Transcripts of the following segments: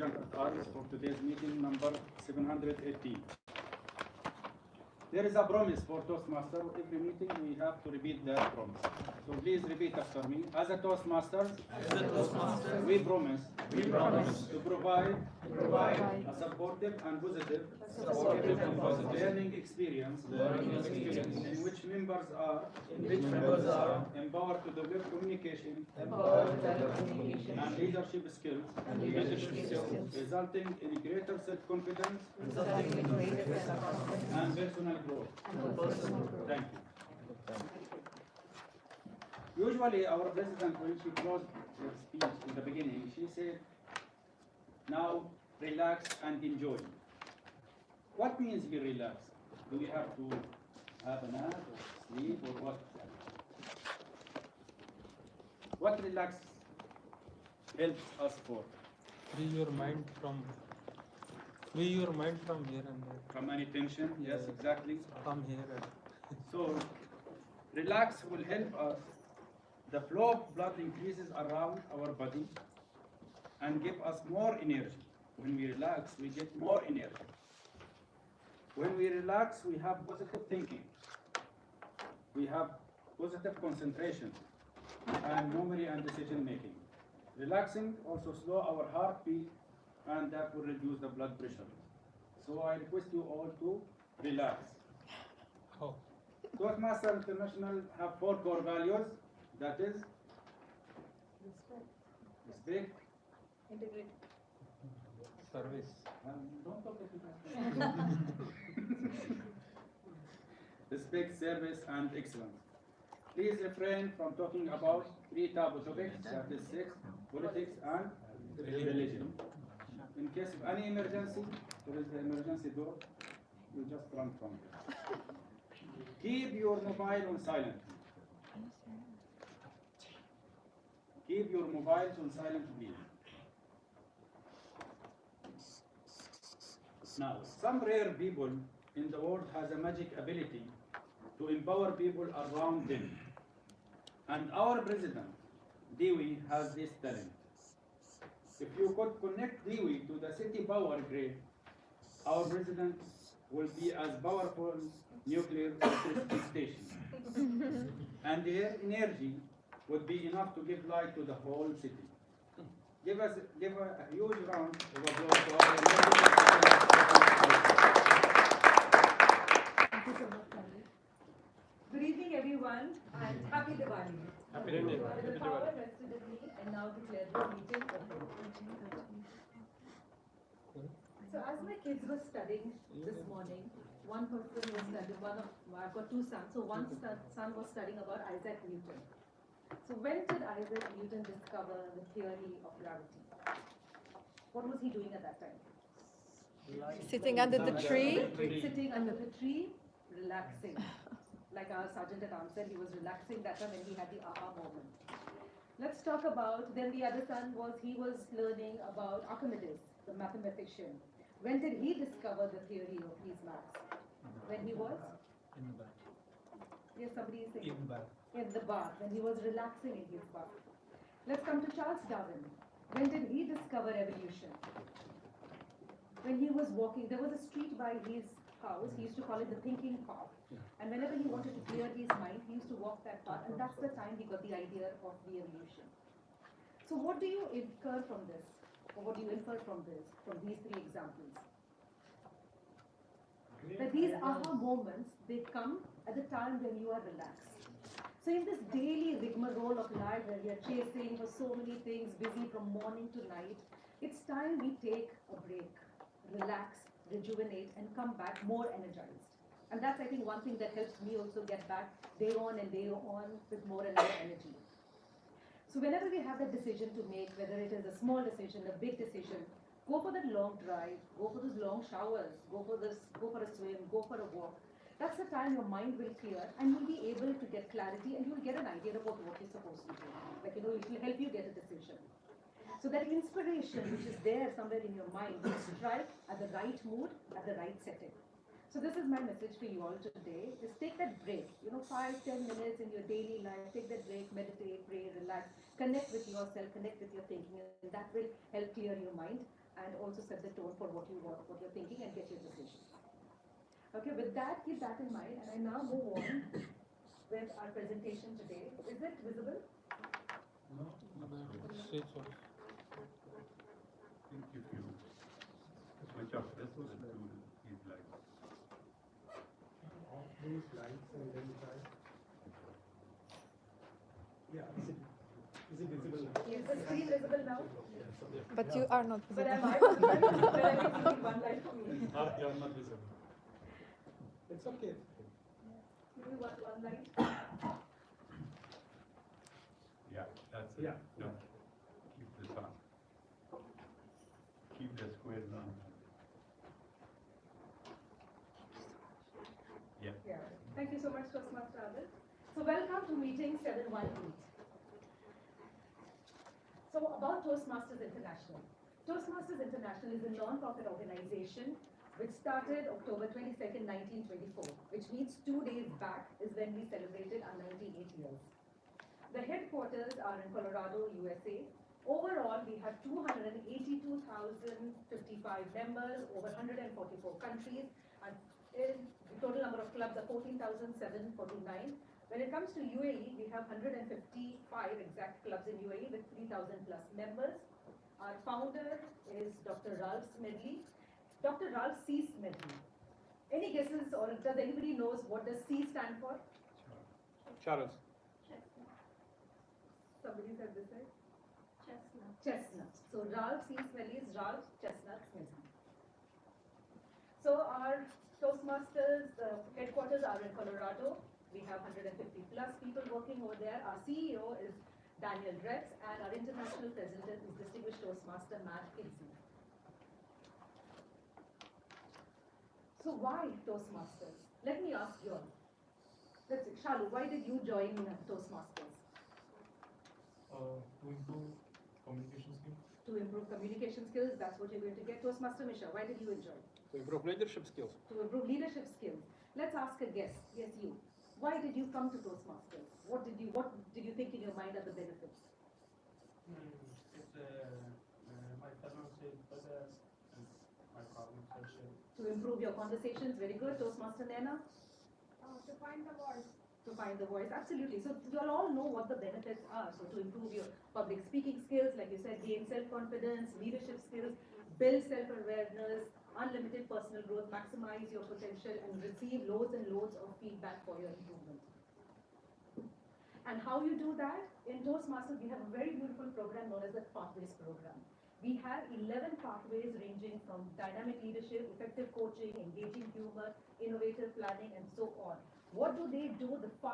jump at ours for today's meeting number 718. There is a promise for Toastmasters. Every meeting we have to repeat that promise. So please repeat after me. As a Toastmasters, we promise to provide a supportive and positive learning experience in which members are empowered to develop communication and leadership skills, resulting in greater self-confidence and personal growth. Thank you. Usually our president, when she closed her speech in the beginning, she said, now relax and enjoy. What means be relaxed? Do we have to have a nap or sleep or what? What relax helps us for? Free your mind from here and there. From any tension? Yes, exactly. Come here. So, relax will help us. The flow of blood increases around our body and give us more energy. When we relax, we get more energy. When we relax, we have positive thinking. We have positive concentration and memory and decision making. Relaxing also slow our heartbeat and that will reduce the blood pressure. So I request you all to relax. Oh. Toastmasters International have 4 core values. That is respect, integrity, Service. Don't talk respect, service, and excellence. Please refrain from talking about 3 taboo topics, that is sex, politics, and religion. In case of any emergency, there is the emergency door, you just run from it. Keep your mobile on silent. Keep your mobiles on silent, please. Now, some rare people in the world has a magic ability to empower people around them. And our president, Dewey, has this talent. If you could connect Dewey to the city power grid, our president will be as powerful nuclear electricity station. And their energy would be enough to give light to the whole city. Give a huge round of applause to our Thank you so much, Sandeep. Good evening, everyone, and happy Diwali. Happy Diwali. The power rested in me, and now declare the meeting open. So, as my kids were studying this morning, one person was studying. I've got 2 sons. So, one son was studying about Isaac Newton. So, when did Isaac Newton discover the theory of gravity? What was he doing at that time? Sitting under the tree. Sitting under the tree, relaxing. Like our sergeant at arms said, he was relaxing that time when he had the aha moment. Let's talk about, then the other son he was learning about Archimedes, the mathematician. When did he discover the theory of his maths? When he was? In the bath. Yes, somebody is saying. In the bath. In the bath, when he was relaxing in his bath. Let's come to Charles Darwin. When did he discover evolution? When he was walking, there was a street by his house, he used to call it the thinking path. And whenever he wanted to clear his mind, he used to walk that path, and that's the time he got the idea of the evolution. So what do you infer from this? Or what do you infer from this, from these 3 examples? That these aha moments, they come at the time when you are relaxed. So in this daily rigmarole of life where we are chasing for so many things, busy from morning to night, it's time we take a break, relax, rejuvenate, and come back more energized. And that's, I think, one thing that helps me also get back day on and day on with more and more energy. So whenever we have that decision to make, whether it is a small decision, a big decision, go for that long drive, go for those long showers, go for a swim, go for a walk. That's the time your mind will clear and you'll be able to get clarity and you'll get an idea about what you're supposed to do. Like, it will help you get a decision. So that inspiration which is there somewhere in your mind will strike at the right mood, at the right setting. So this is my message for you all today, is take that break, 5-10 minutes in your daily life, take that break, meditate, pray, relax, connect with yourself, connect with your thinking, and that will help clear your mind. and also set the tone for what you're thinking and get your decisions. Okay, with that, keep that in mind, and I now move on with our presentation today. Is it visible? No, switch off. Think if you switch off this one, it will be like. Off these lights and then try. Yeah, is it visible now? Is the screen visible now? But you are not But visible. am I visible? But I can see one light for me. You're not visible. It's okay. Give me one light. Yeah, that's it. Yeah. Don't keep this on. Keep the squares on. Yeah. Yeah. Thank you so much, Toastmaster Adil. So welcome to meeting 718. So about Toastmasters International. Toastmasters International is a non-profit organization which started October 22nd, 1924, which means 2 days back is when we celebrated our 98 years. The headquarters are in Colorado, USA. Overall, we have 282,055 members, over 144 countries, and the total number of clubs are 14,749. When it comes to UAE, we have 155 exact clubs in UAE with 3,000 plus members. Our founder is Dr. Ralph Smedley. Dr. Ralph C. Smedley. Any guesses, or does anybody knows what does C stand for? Charles. Somebody said this, right? Chestnut. Chestnut. So Ralph C. Smedley is Ralph Chestnut Smedley. So our Toastmasters headquarters are in Colorado. We have 150 plus people working over there. Our CEO is Daniel Dretz, and our international president is Distinguished Toastmaster Matt Kinsey. So why Toastmasters? Let me ask you all. Let's see, Shalu, why did you join Toastmasters? To improve communication skills. To improve communication skills, that's what you're going to get. Toastmaster Misha, why did you enjoy? To improve leadership skills. To improve leadership skills. Let's ask a guest. Yes, you. Why did you come to Toastmasters? What did you think in your mind are the benefits? It's my pronunciation better and my pronunciation. To improve your conversations, very good. Toastmaster Naina? To find the voice. To find the voice, absolutely. So you'll all know what the benefits are. So to improve your public speaking skills, like you said, gain self-confidence, leadership skills, build self-awareness, unlimited personal growth, maximize your potential, and receive loads and loads of feedback for your improvement. And how you do that? In Toastmasters, we have a very beautiful program known as the Pathways program. We have 11 pathways ranging from dynamic leadership, effective coaching, engaging humor, innovative planning, and so on. What do they do? The 5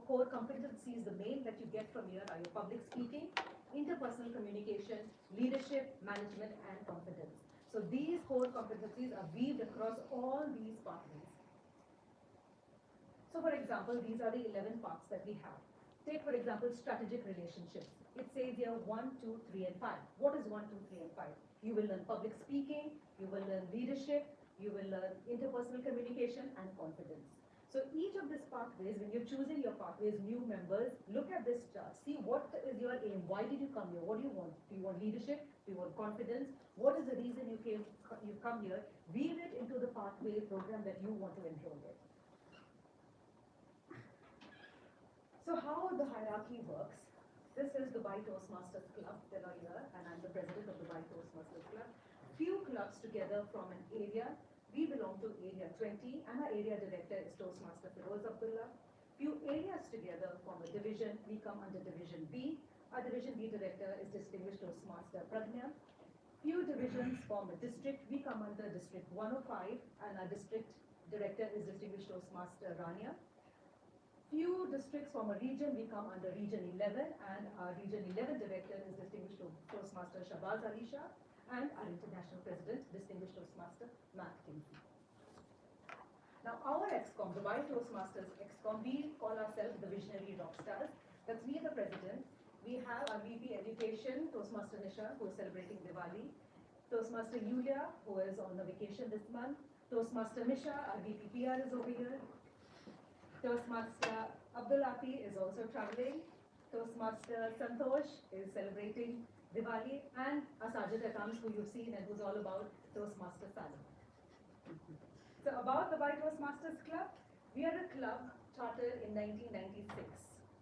core competencies, the main that you get from here are your public speaking, interpersonal communication, leadership, management, and confidence. So these core competencies are weaved across all these pathways. So for example, these are the 11 parts that we have. Take for example, strategic relationships. It says here 1, 2, 3, and 5. What is 1, 2, 3, and 5? You will learn public speaking, you will learn leadership, you will learn interpersonal communication, and confidence. So each of these pathways, when you're choosing your pathways, new members, look at this chart. See what is your aim. Why did you come here? What do you want? Do you want leadership? Do you want confidence? What is the reason you come here? Weave it into the pathway program that you want to enroll in. So how the hierarchy works? This is Dubai Toastmasters Club that are here, and I'm the president of Dubai Toastmasters Club. Few clubs together from an area. We belong to Area 20, and our area director is Toastmaster Feroz Abdullah. Few areas together form a division. We come under Division B. Our Division B director is Distinguished Toastmaster Pragna. Few divisions form a district. We come under District 105, and our district director is Distinguished Toastmaster Rania. Few districts form a region. We come under Region 11, and our Region 11 director is Distinguished Toastmaster Shabaz Ali Shah, and our international president, Distinguished Toastmaster Matt Kinsey. Now our XCOM, Dubai Toastmasters XCOM, we call ourselves the Visionary Rockstars. That's me, the president. We have our VP Education, Toastmaster Nisha, who is celebrating Diwali. Toastmaster Yulia, who is on a vacation this month. Toastmaster Misha, our VP PR, is over here. Toastmaster Abdul Afi is also traveling. Toastmaster Santosh is celebrating Diwali, and our Sergeant at Arms, who you've seen and who's all about Toastmasters Salon. So about the Dubai Toastmasters Club, we are a club chartered in 1996.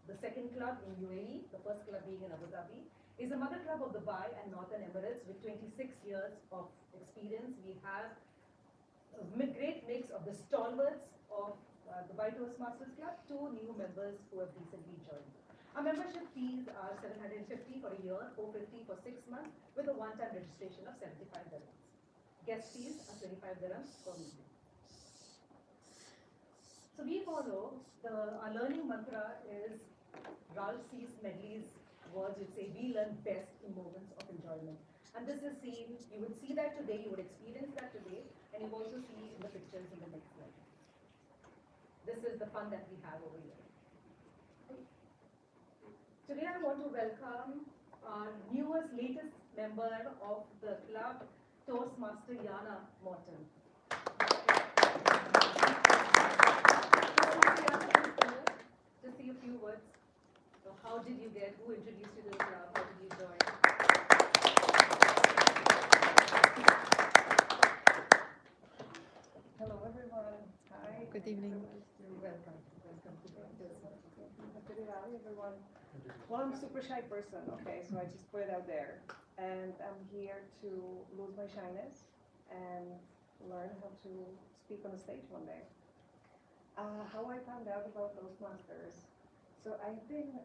The second club in UAE, the first club being in Abu Dhabi, is a mother club of Dubai and Northern Emirates with 26 years of experience. We have a great mix of the stalwarts of Dubai Toastmasters Club, 2 new members who have recently joined. Our membership fees are $750 for a year, $450 for 6 months, with a one-time registration of 75 dirhams. Guest fees are 25 dirhams per meeting. So we follow, our learning mantra is Ralph C. Smedley's words which say, we learn best in moments of enjoyment. And this is seen, you would see that today, you would experience that today, and you also see in the pictures in the next slide. This is the fun that we have over here. Today I want to welcome our newest, latest member of the club, Toastmaster Yana Morton. Just say a few words. So how did you get, who introduced you to the club, how did you join? Hello everyone. Hi. Good evening. Welcome. Welcome to the Hi everyone. Well, I'm a super shy person, okay, so I just put it out there. And I'm here to lose my shyness and learn how to speak on the stage one day. How I found out about Toastmasters. So I've been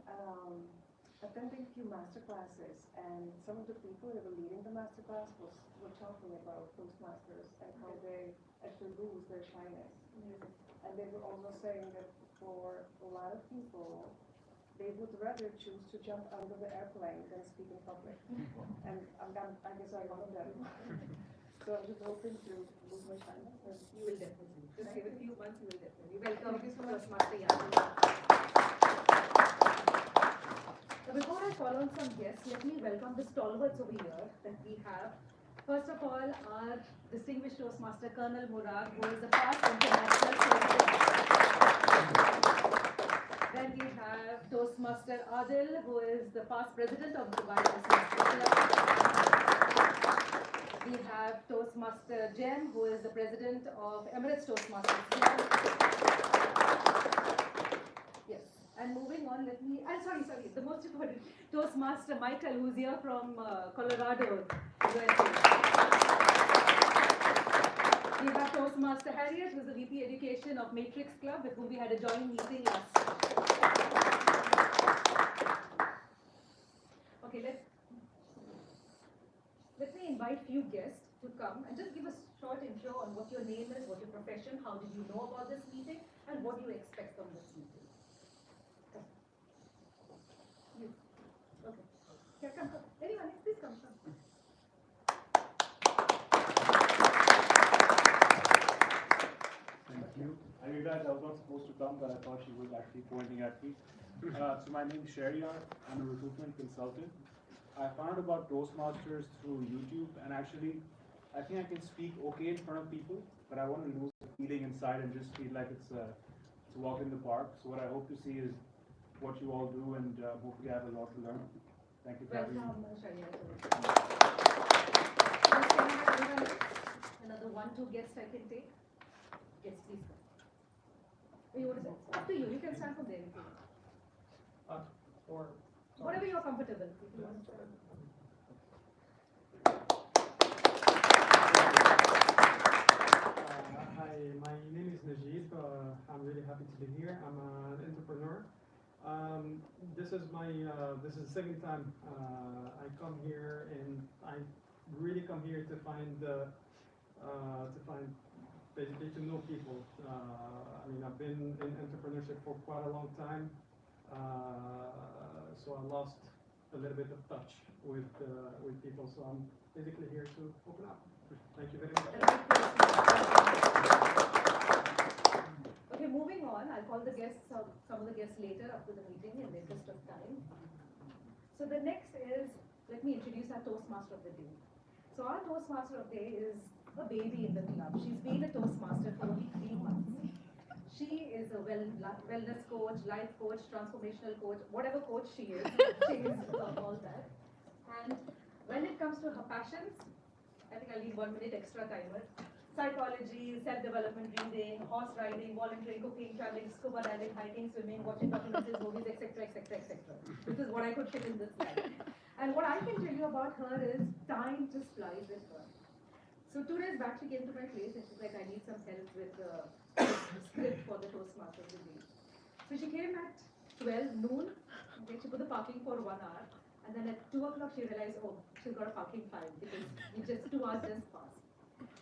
attending a few master classes, and some of the people that were leading the master class were talking about Toastmasters and how they actually lose their shyness. And they were also saying that for a lot of people, they would rather choose to jump out of the airplane than speak in public. And I guess I'm one of them. So I'm just hoping to lose my shyness. You will definitely. Just give a few months, you will definitely. Welcome to Toastmaster Yana. So before I call on some guests, let me welcome the stalwarts over here that we have. First of all, our distinguished Toastmaster Colonel Murad, who is a past international Toastmaster. Then we have Toastmaster Adil, who is the past president of Dubai Toastmasters Club. We have Toastmaster Jem, who is the president of Emirates Toastmasters Club. Yes, and moving on, sorry, the most important, Toastmaster Michael, who's here from Colorado, USA. We have Toastmaster Harriet, who's the VP Education of Matrix Club, with whom we had a joint meeting last. Okay, let me invite few guests to come and just give a short intro on what your name is, what your profession, how did you know about this meeting, and what do you expect from this meeting. Come. You. Okay. Here, come. Anyone, please come. Thank you. I realized I was not supposed to come, but I thought she was actually pointing at me. So my name is Sheikh. I'm a recruitment consultant. I found about Toastmasters through YouTube, and actually, I think I can speak okay in front of people, but I want to lose the feeling inside and just feel like it's a walk in the park. So what I hope to see is what you all do, and hopefully I have a lot to learn. Thank you for having me. Welcome, another 1-2 guests I can take. Yes, please come. You want to say? Up to you. You can stand from there if you want. Or Whatever you're comfortable. If you want to stand. Hi, my name is Najib. I'm really happy to be here. I'm an entrepreneur. This is the second time I come here, and I really come here to find basically to know people. I mean, I've been in entrepreneurship for quite a long time, so I lost a little bit of touch with people. So I'm basically here to open up. Thank you very much. Okay, moving on. I'll call the guests, some of the guests later after the meeting in the interest of time. So the next is, let me introduce our Toastmaster of the day. So our Toastmaster of the day is a baby in the club. She's been a Toastmaster for only 3 months. She is a wellness coach, life coach, transformational coach, whatever coach she is all that. And when it comes to her passions, I think I'll need 1 minute extra timer. Psychology, self-development, reading, horse riding, volunteering, cooking, traveling, scuba diving, hiking, swimming, watching documentaries, movies, etc., etc., etc. This is what I could fit in this slide. And what I can tell you about her is time just flies with her. So 2 days back, she came to my place and she's like, I need some help with the script for the Toastmasters review. So she came at 12 noon, okay, she put the parking for 1 hour, and then at 2 o'clock she realized, oh, she's got a parking fine because we just 2 hours just passed.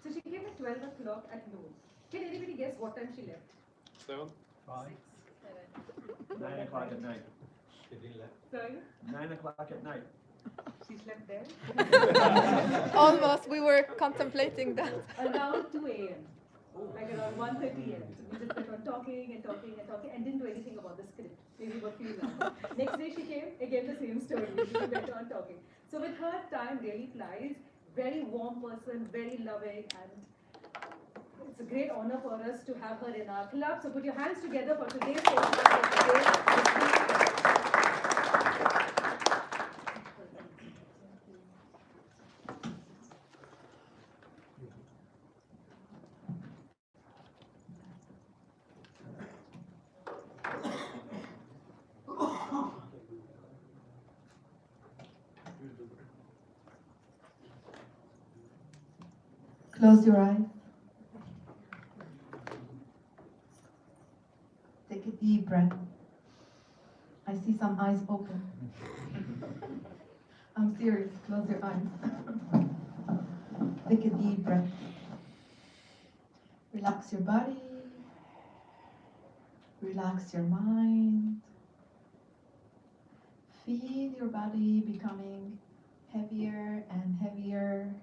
So she came at 12 o'clock at noon. Can anybody guess what time she left? 7. 5. 9 o'clock at night. Sorry? 9 o'clock at night. She slept there? Almost, we were contemplating that. Around 2 a.m. Like around 1:30 a.m. So we just went on talking and talking and talking and didn't do anything about the script. Maybe about few lines. Next day she came, again the same story. We went on talking. So with her, time really flies. Very warm person, very loving, and it's a great honor for us to have her in our club. So put your hands together for today's Close your eyes. Take a deep breath. I see some eyes open. I'm serious. Close your eyes. Take a deep breath. Relax your body. Relax your mind. Feel your body becoming heavier and heavier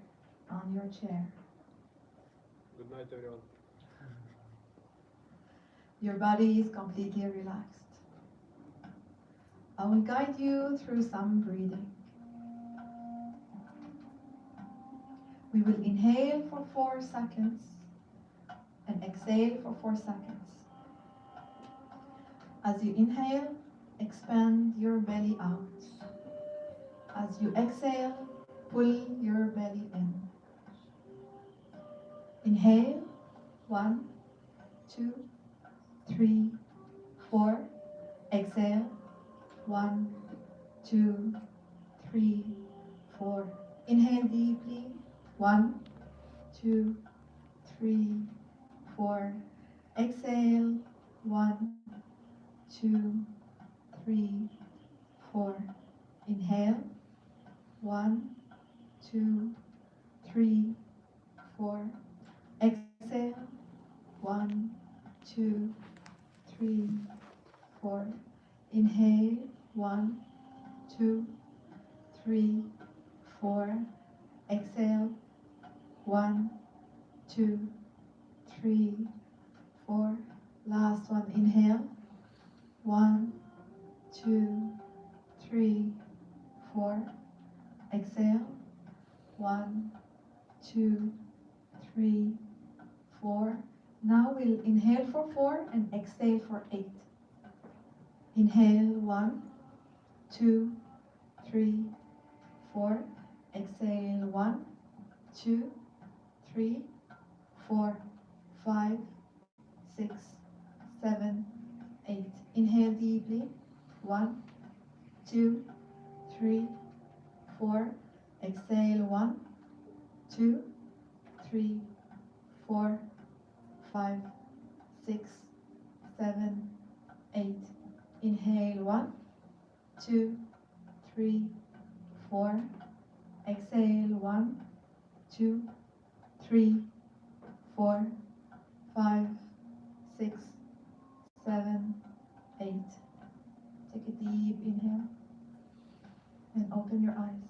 on your chair. Good night, everyone. Your body is completely relaxed. I will guide you through some breathing. We will inhale for 4 seconds and exhale for 4 seconds. As you inhale, expand your belly out. As you exhale, pull your belly in. Inhale, 1, 2, 3, 4. Exhale, 1, 2, 3, 4. Inhale deeply, 1, 2, 3, 4. Exhale, 1, 2, 3, 4. Inhale, 1, 2, 3, 4. Exhale, 1, 2, 3, 4. Inhale, 1, 2, 3, 4. Exhale, 1, 2, 3, 4. Last one, inhale, 1, 2, 3, 4. Exhale, 1, 2, 3, 4. Now we'll inhale for 4 and exhale for 8. Inhale, 1, 2, 3, 4. Exhale, 1, 2, 3, 4, 5, 6, 7, 8. Inhale deeply. 1, 2, 3, 4. Exhale, 1, 2, 3, 4, 5, 6, 7, 8. Inhale, 1, 2, 3, 4. Exhale, 1, 2, 3, 4, 5, 6, 7, 8. Take a deep inhale and open your eyes.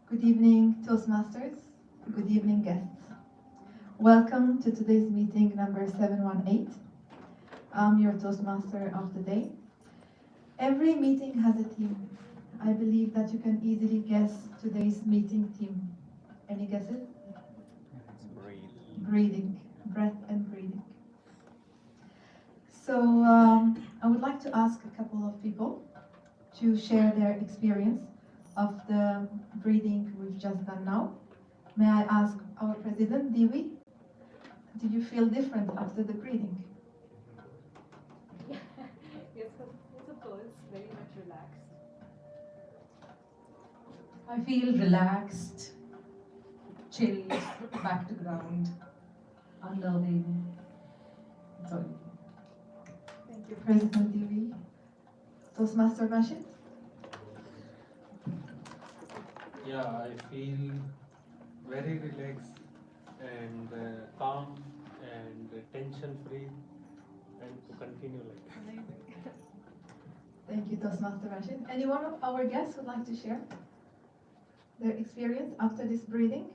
Good evening, Toastmasters. Good evening, guests. Welcome to today's meeting number 718. I'm your Toastmaster of the day. Every meeting has a theme. I believe that you can easily guess today's meeting theme. Any guesses? Breathing. Breath and breathing. So I would like to ask a couple of people to share their experience of the breathing we've just done now. May I ask our president, Diwi, do you feel different after the breathing? Yes, of course, very much relaxed. I feel relaxed, chilled, back to ground, unnerving. It's all. Thank you, President Diwi. Toastmaster Rashid? Yeah, I feel very relaxed and calm and tension free, and to continue like that. Thank you, Toastmaster Rashid. Any one of our guests would like to share their experience after this breathing?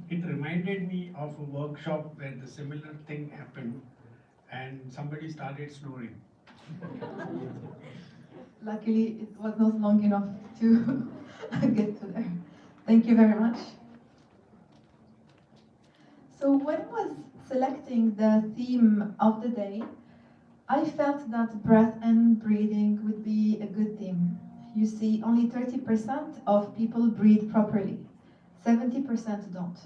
It reminded me of a workshop where the similar thing happened and somebody started snoring. Luckily, it was not long enough to get to there. Thank you very much. So when I was selecting the theme of the day, I felt that breath and breathing would be a good theme. You see, only 30% of people breathe properly, 70% don't.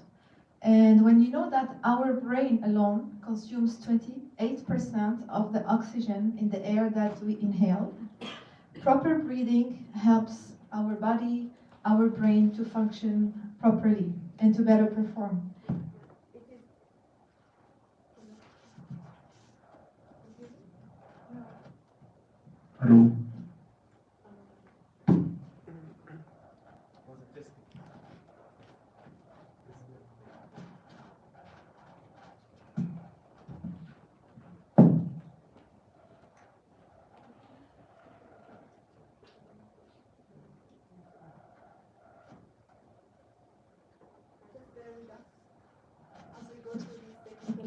And when you know that our brain alone consumes 28% of the oxygen in the air that we inhale, proper breathing helps our body, our brain to function properly and to better perform. Hello.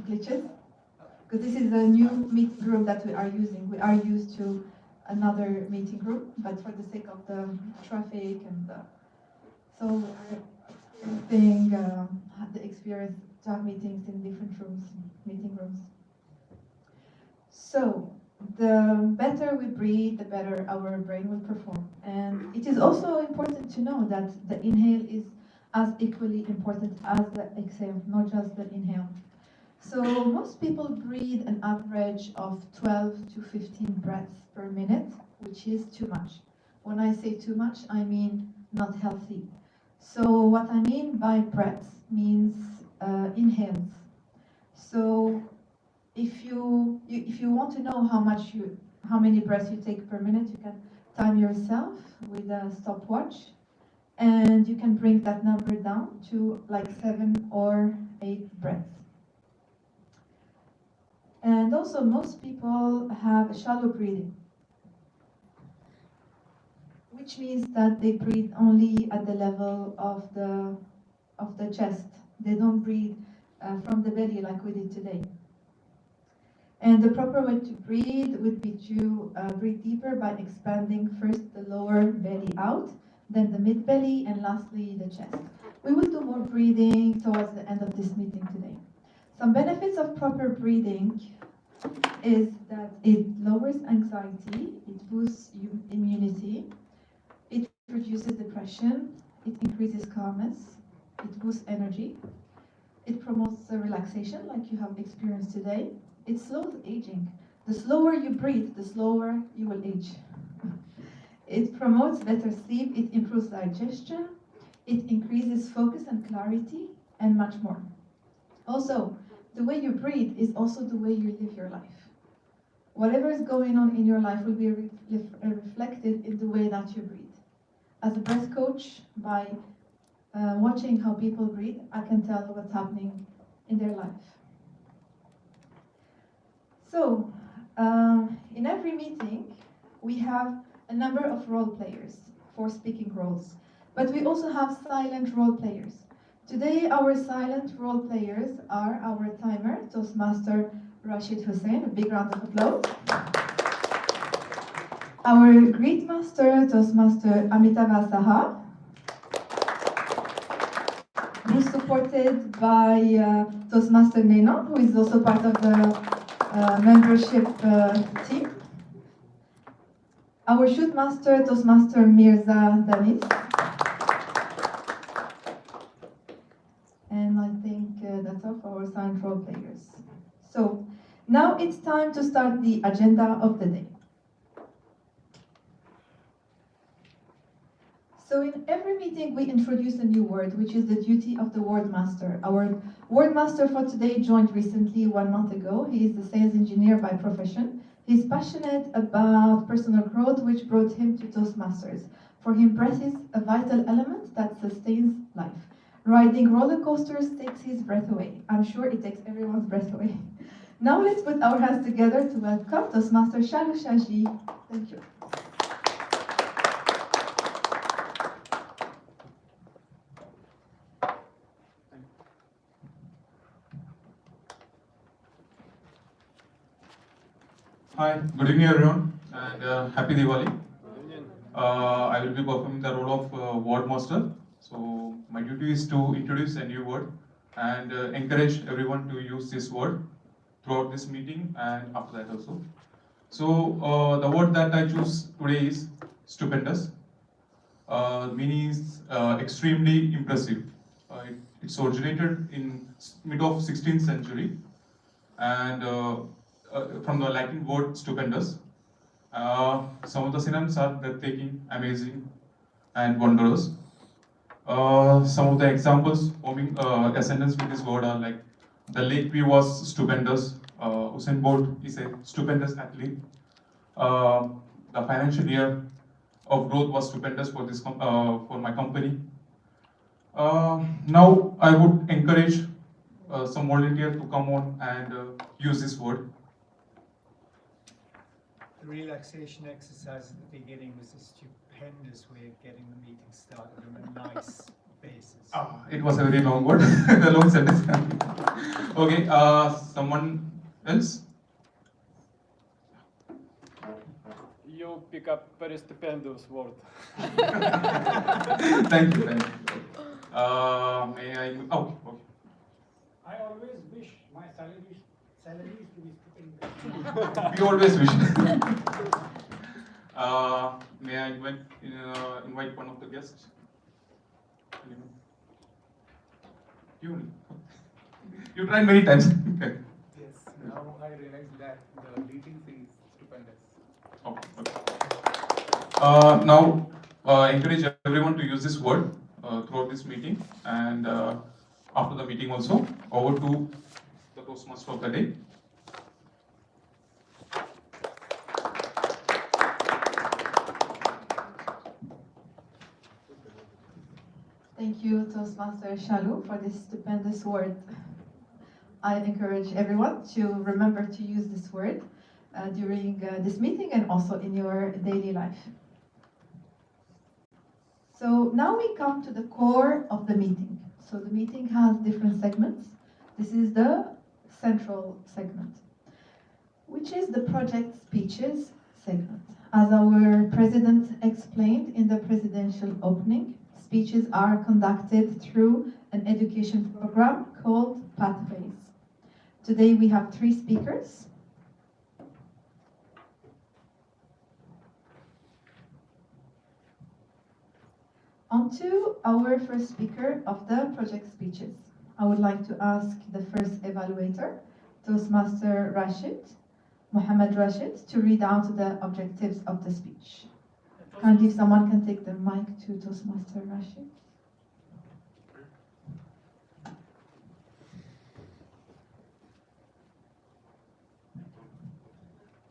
Glitches, because this is a new meeting room that we are using. We are used to another meeting room, but for the sake of the traffic and so we're experiencing the experience to have meetings in different rooms, meeting rooms. So the better we breathe, the better our brain will perform. And it is also important to know that the inhale is as equally important as the exhale, not just the inhale. So most people breathe an average of 12 to 15 breaths per minute, which is too much. When I say too much, I mean not healthy. So what I mean by breaths means inhales. So if you want to know how many breaths you take per minute, you can time yourself with a stopwatch, and you can bring that number down to like 7 or 8 breaths. And also, most people have shallow breathing, which means that they breathe only at the level of the chest. They don't breathe from the belly like we did today. And the proper way to breathe would be to breathe deeper by expanding first the lower belly out, then the mid belly, and lastly the chest. We will do more breathing towards the end of this meeting today. Some benefits of proper breathing is that it lowers anxiety, it boosts immunity, it reduces depression, it increases calmness, it boosts energy, it promotes relaxation like you have experienced today, it slows aging. The slower you breathe, the slower you will age. It promotes better sleep, it improves digestion, it increases focus and clarity, and much more. Also, the way you breathe is also the way you live your life. Whatever is going on in your life will be reflected in the way that you breathe. As a breath coach, by watching how people breathe, I can tell what's happening in their life. So, in every meeting, we have a number of role players for speaking roles, but we also have silent role players. Today, our silent role players are our timer, Toastmaster Rashid Hussein, a big round of applause. Our greet master, Toastmaster Amitava Saha. Group support supported by Toastmaster Nena, who is also part of the membership team. Our shootmaster, Toastmaster Mirza Danis. And I think that's all for our signed role players. So now it's time to start the agenda of the day. So in every meeting, we introduce a new word, which is the duty of the word master. Our word master for today joined recently 1 month ago. He is the sales engineer by profession. He's passionate about personal growth, which brought him to Toastmasters. For him, breath is a vital element that sustains life. Riding roller coasters takes his breath away. I'm sure it takes everyone's breath away. Now let's put our hands together to welcome Toastmaster Shalu Shaji. Thank you. Hi, good evening everyone, and happy Diwali. I will be performing the role of word master. So my duty is to introduce a new word and encourage everyone to use this word throughout this meeting and after that also. So the word that I choose today is stupendous. Meaning is extremely impressive. It's originated in mid of 16th century and from the Latin word stupendous. Some of the synonyms are breathtaking, amazing, and wondrous. Some of the examples forming a sentence with this word are like, the lake view was stupendous. Usain Bolt is a stupendous athlete. The financial year of growth was stupendous for this for my company. Now I would encourage some volunteer to come on and use this word. The relaxation exercise at the beginning was a stupendous way of getting the meeting started on a nice basis. It was a very long word, the long sentence. Okay, someone else? You pick up very stupendous word. Thank you, thank you. May I? Oh, okay. I always wish my salaries to be stupendous. We always wish. May I invite one of the guests? You tried many times. Yes, now I realize that the leading thing is stupendous. Okay. Now, encourage everyone to use this word throughout this meeting and after the meeting also. Over to the Toastmaster of the day. Thank you, Toastmaster Shalu, for this stupendous word. I encourage everyone to remember to use this word during this meeting and also in your daily life. So now we come to the core of the meeting. So the meeting has different segments. This is the central segment, which is the project speeches segment. As our president explained in the presidential opening, speeches are conducted through an education program called Pathways. Today we have 3 speakers. On to our first speaker of the project speeches. I would like to ask the first evaluator, Toastmaster Mohammed Rashid, to read out the objectives of the speech. Kindly, if someone can take the mic to Toastmaster Rashid.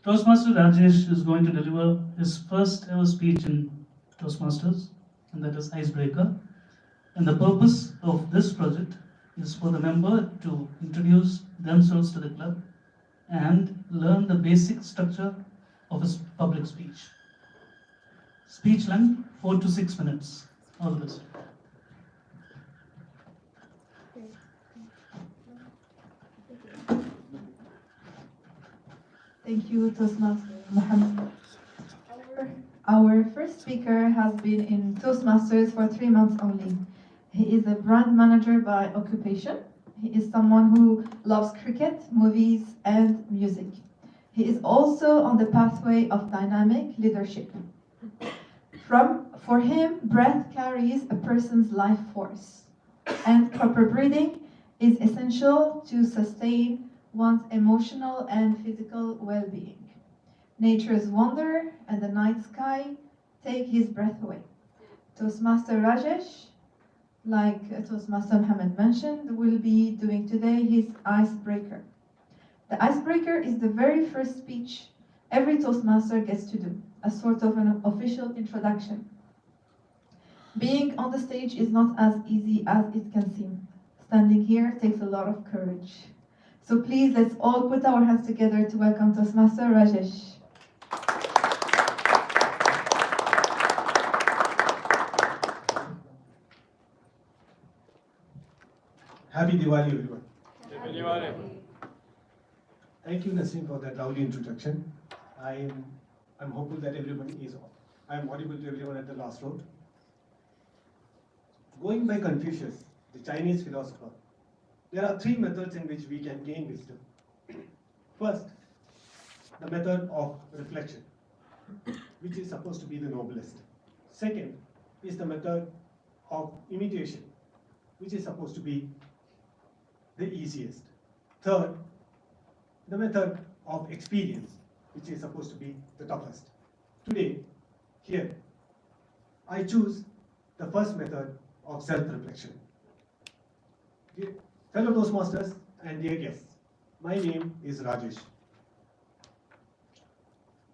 Toastmaster Rajesh is going to deliver his first ever speech in Toastmasters, and that is Icebreaker. And the purpose of this project is for the member to introduce themselves to the club and learn the basic structure of his public speech. Speech length 4 to 6 minutes. All the best. Thank you, Toastmaster Mohammed. Our first speaker has been in Toastmasters for 3 months only. He is a brand manager by occupation. He is someone who loves cricket, movies, and music. He is also on the pathway of dynamic leadership. For him, breath carries a person's life force, and proper breathing is essential to sustain one's emotional and physical well-being. Nature's wonder and the night sky take his breath away. Toastmaster Rajesh, like Toastmaster Mohammed mentioned, will be doing today his icebreaker. The icebreaker is the very first speech every Toastmaster gets to do, a sort of an official introduction. Being on the stage is not as easy as it can seem. Standing here takes a lot of courage. So please, let's all put our hands together to welcome Toastmaster Rajesh. Happy Diwali, everyone. Happy Diwali. Thank you, Nasrine, for that lovely introduction. I'm hopeful that everybody is on. I'm audible to everyone at the last row. Going by Confucius, the Chinese philosopher, there are three methods in which we can gain wisdom. First, the method of reflection, which is supposed to be the noblest. Second is the method of imitation, which is supposed to be the easiest. Third, the method of experience, which is supposed to be the toughest. Today, here, I choose the first method of self-reflection. Fellow Toastmasters and dear guests, my name is Rajesh.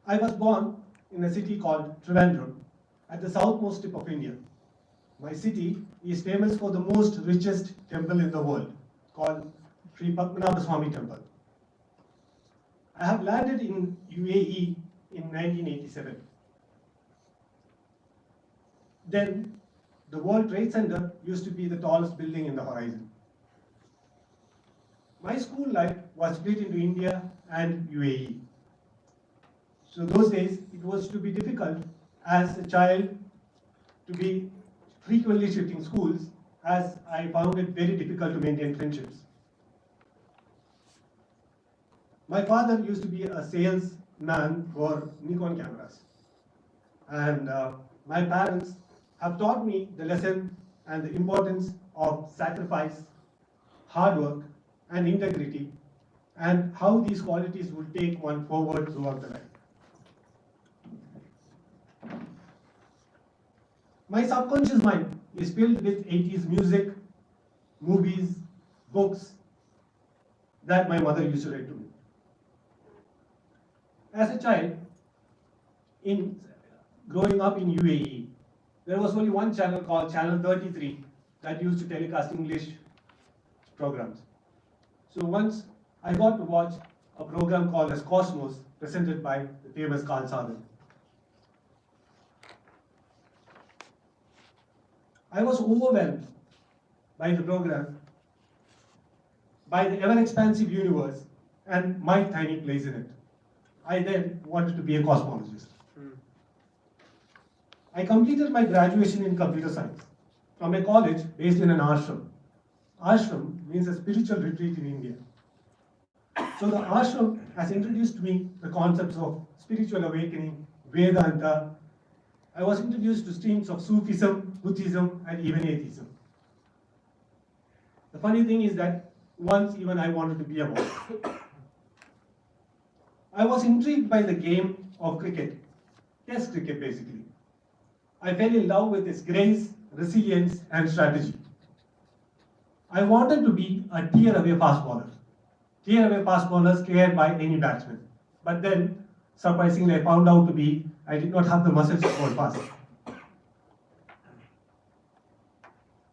I was born in a city called Trivandrum at the southmost tip of India. My city is famous for the most richest temple in the world, called Sri Padmanabha Swami Temple. I have landed in UAE in 1987. Then, the World Trade Center used to be the tallest building in the horizon. My school life was split into India and UAE. So those days, it was to be difficult as a child to be frequently shifting schools, as I found it very difficult to maintain friendships. My father used to be a salesman for Nikon cameras. And my parents have taught me the lesson and the importance of sacrifice, hard work, and integrity, and how these qualities will take one forward throughout the life. My subconscious mind is filled with 80s music, movies, books that my mother used to read to me. As a child, growing up in UAE, there was only one channel called Channel 33 that used to telecast English programs. So once I got to watch a program called as Cosmos, presented by the famous Carl Sagan. I was overwhelmed by the program, by the ever-expansive universe, and my tiny place in it. I then wanted to be a cosmologist. I completed my graduation in computer science from a college based in an ashram. Ashram means a spiritual retreat in India. So the ashram has introduced to me the concepts of spiritual awakening, Vedanta. I was introduced to streams of Sufism, Buddhism, and even atheism. The funny thing is that once even I wanted to be a monk. I was intrigued by the game of cricket, test cricket basically. I fell in love with its grace, resilience, and strategy. I wanted to be a tear-away fast bowler. Tear-away fast bowlers cleared by any batsman. But then, surprisingly, I found out I did not have the muscles to bowl fast.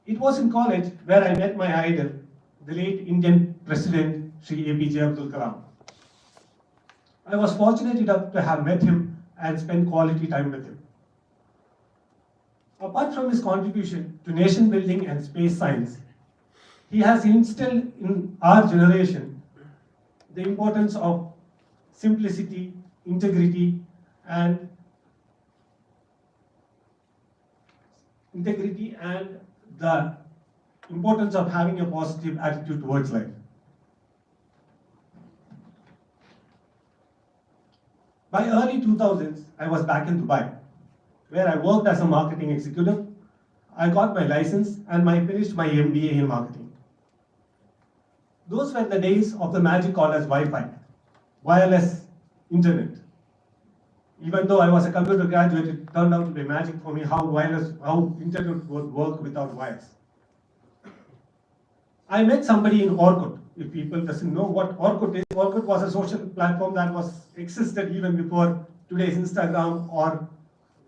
It was in college where I met my idol, the late Indian President, Sri APJ Abdul Kalam. I was fortunate enough to have met him and spent quality time with him. Apart from his contribution to nation building and space science, he has instilled in our generation the importance of simplicity, integrity, and the importance of having a positive attitude towards life. By early 2000s, I was back in Dubai, where I worked as a marketing executive. I got my license and I finished my MBA in marketing. Those were the days of the magic called as Wi-Fi, wireless internet. Even though I was a computer graduate, it turned out to be magic for me how internet would work without wires. I met somebody in Orkut. If people doesn't know what Orkut is, Orkut was a social platform that existed even before today's Instagram or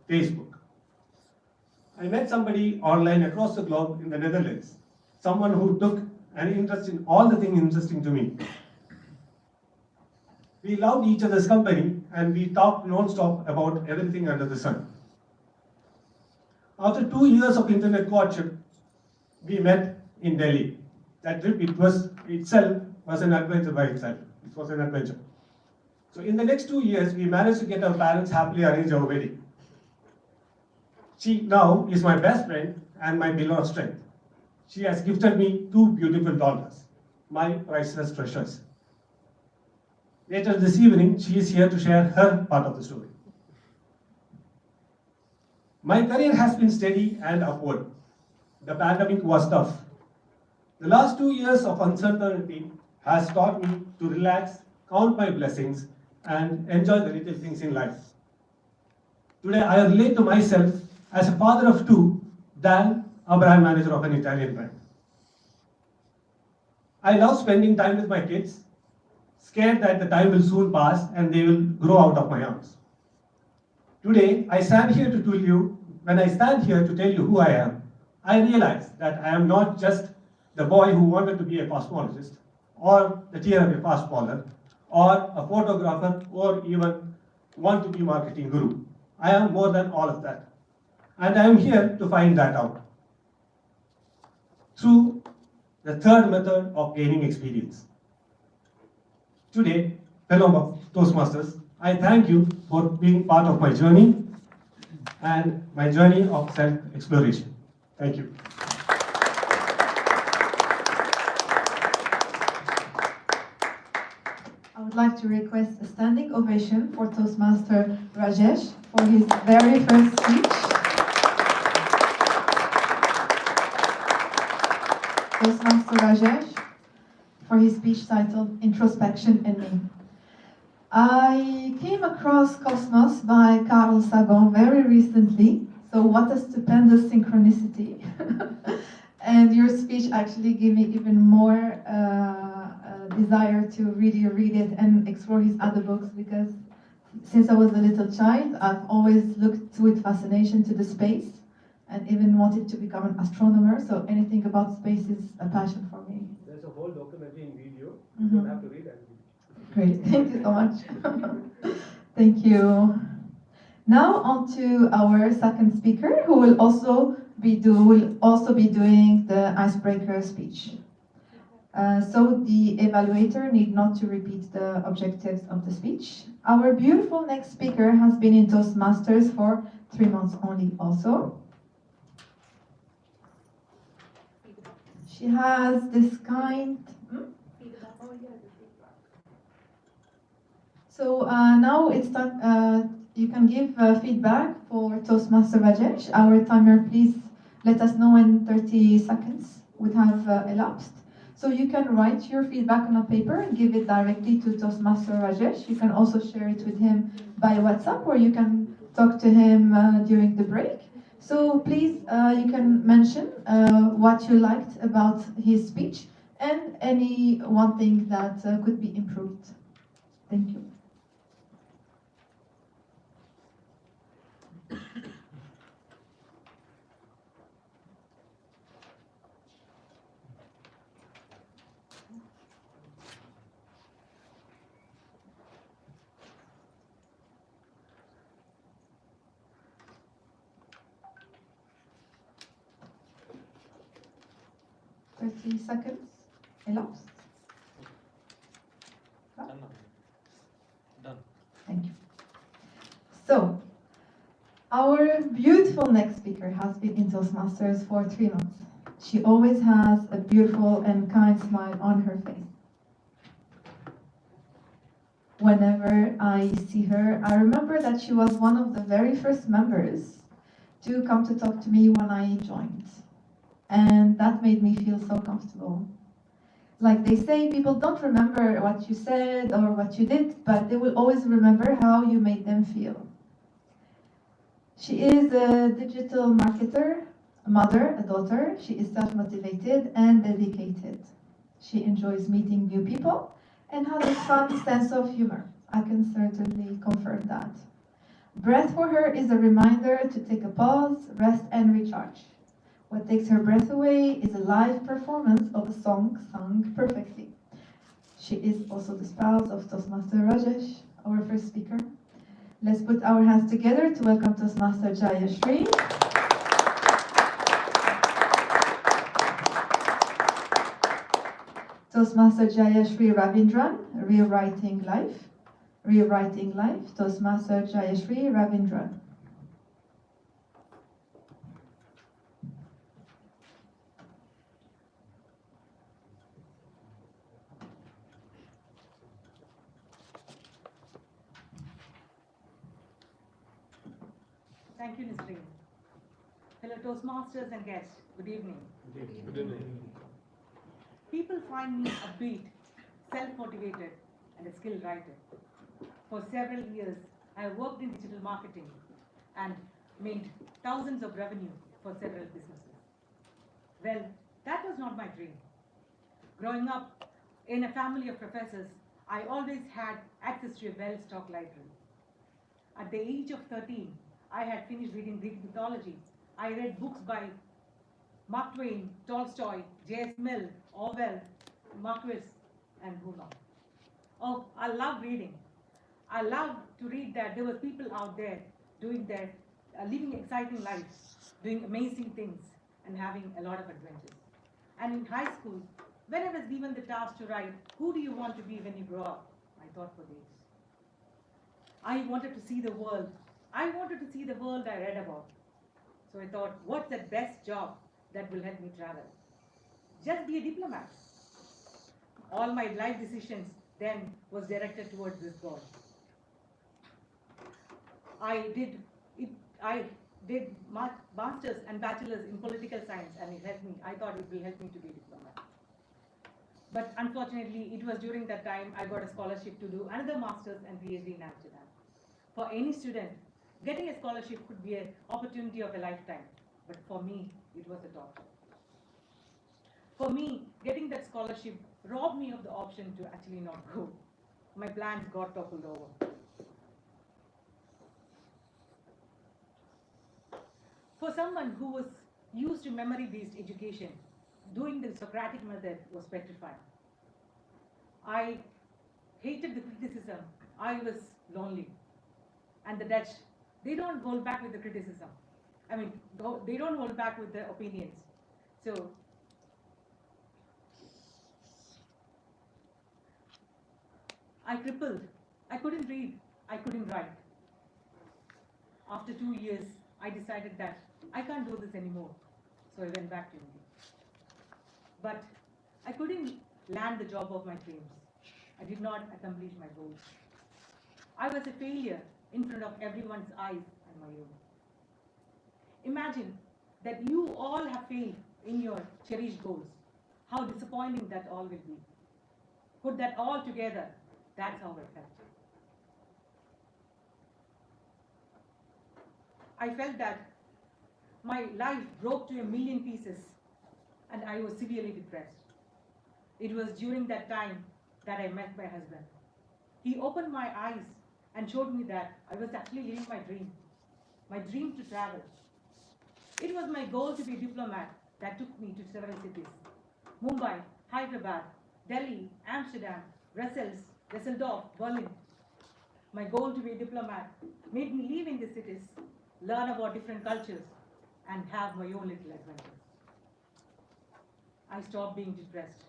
Facebook. I met somebody online across the globe in the Netherlands, someone who took an interest in all the things interesting to me. We loved each other's company and we talked non-stop about everything under the sun. After 2 years of internet courtship, we met in Delhi. That trip itself was an adventure by itself. It was an adventure. So in the next 2 years, we managed to get our parents happily arrange our wedding. She now is my best friend and my pillar of strength. She has gifted me 2 beautiful daughters, my priceless treasures. Later this evening, she is here to share her part of the story. My career has been steady and upward. The pandemic was tough. The last 2 years of uncertainty has taught me to relax, count my blessings, and enjoy the little things in life. Today, I relate to myself as a father of 2 than a brand manager of an Italian brand. I love spending time with my kids, scared that the time will soon pass and they will grow out of my arms. Today, I stand here to tell you, when I stand here to tell you who I am, I realize that I am not just the boy who wanted to be a cosmologist, or the tier of a fast bowler, or a photographer, or even want to be a marketing guru. I am more than all of that. And I am here to find that out through the third method of gaining experience. Today, fellow Toastmasters, I thank you for being part of my journey and my journey of self-exploration. Thank you. I would like to request a standing ovation for Toastmaster Rajesh for his very first speech. Toastmaster Rajesh for his speech titled Introspection in Me. I came across Cosmos by Carl Sagan very recently, so what a stupendous synchronicity. And your speech actually gave me even more desire to really read it and explore his other books, because since I was a little child, I've always looked with fascination to the space and even wanted to become an astronomer, so anything about space is a passion for me. There's a whole documentary in video. Mm-hmm. You don't have to read it. Great, thank you so much. Thank you. Now on to our second speaker, who will also be doing the icebreaker speech. So the evaluator need not to repeat the objectives of the speech. Our beautiful next speaker has been in Toastmasters for 3 months only also. She has this kind... So now it's time, you can give feedback for Toastmaster Rajesh. Our timer, please let us know when 30 seconds would have elapsed. So you can write your feedback on a paper and give it directly to Toastmaster Rajesh. You can also share it with him by WhatsApp, or you can talk to him during the break. So please, you can mention what you liked about his speech and any one thing that could be improved. Thank you. Seconds elapsed. Done. Thank you. So, our beautiful next speaker has been in Toastmasters for 3 months. She always has a beautiful and kind smile on her face. Whenever I see her, I remember that she was one of the very first members to come to talk to me when I joined. And that made me feel so comfortable. Like they say, people don't remember what you said or what you did, but they will always remember how you made them feel. She is a digital marketer, a mother, a daughter. She is self-motivated and dedicated. She enjoys meeting new people and has a fun sense of humor. I can certainly confirm that. Breath for her is a reminder to take a pause, rest, and recharge. What takes her breath away is a live performance of a song sung perfectly. She is also the spouse of Toastmaster Rajesh, our first speaker. Let's put our hands together to welcome Toastmaster Jayashree. Toastmaster Jayashree Ravindran, Rewriting Life. Rewriting Life, Toastmaster Jayashree Ravindran. Thank you, Nisrine. Hello, Toastmasters and guests. Good evening. Good evening. People find me upbeat, self-motivated, and a skilled writer. For several years, I worked in digital marketing and made thousands of revenue for several businesses. Well, that was not my dream. Growing up in a family of professors, I always had access to a well-stocked library. At the age of 13, I had finished reading Greek mythology. I read books by Mark Twain, Tolstoy, J.S. Mill, Orwell, Marquis, and who knows. Oh, I love reading. I love to read that there were people out there doing their, living exciting lives, doing amazing things, and having a lot of adventures. And in high school, when I was given the task to write, who do you want to be when you grow up? I thought for days. I wanted to see the world. I wanted to see the world I read about. So I thought, what's the best job that will help me travel? Just be a diplomat. All my life decisions then was directed towards this goal. I did masters and bachelors in political science, and it helped me. I thought it will help me to be a diplomat. But unfortunately, it was during that time I got a scholarship to do another master's and PhD in Amsterdam. For any student, getting a scholarship could be an opportunity of a lifetime, but for me, it was a torture. For me, getting that scholarship robbed me of the option to actually not go. My plans got toppled over. For someone who was used to memory-based education, doing the Socratic method was petrifying. I hated the criticism. I was lonely. And the Dutch, they don't hold back with the criticism. I mean, they don't hold back with their opinions. So, I crippled. I couldn't read. I couldn't write. After 2 years, I decided that I can't do this anymore. So I went back to India. But I couldn't land the job of my dreams. I did not accomplish my goals. I was a failure in front of everyone's eyes and my own. Imagine that you all have failed in your cherished goals. How disappointing that all will be. Put that all together, that's how I felt. I felt that my life broke to 1,000,000 pieces and I was severely depressed. It was during that time that I met my husband. He opened my eyes and showed me that I was actually living my dream to travel. It was my goal to be a diplomat that took me to several cities. Mumbai, Hyderabad, Delhi, Amsterdam, Brussels, Düsseldorf, Berlin. My goal to be a diplomat made me live in these cities, learn about different cultures, and have my own little adventures. I stopped being depressed.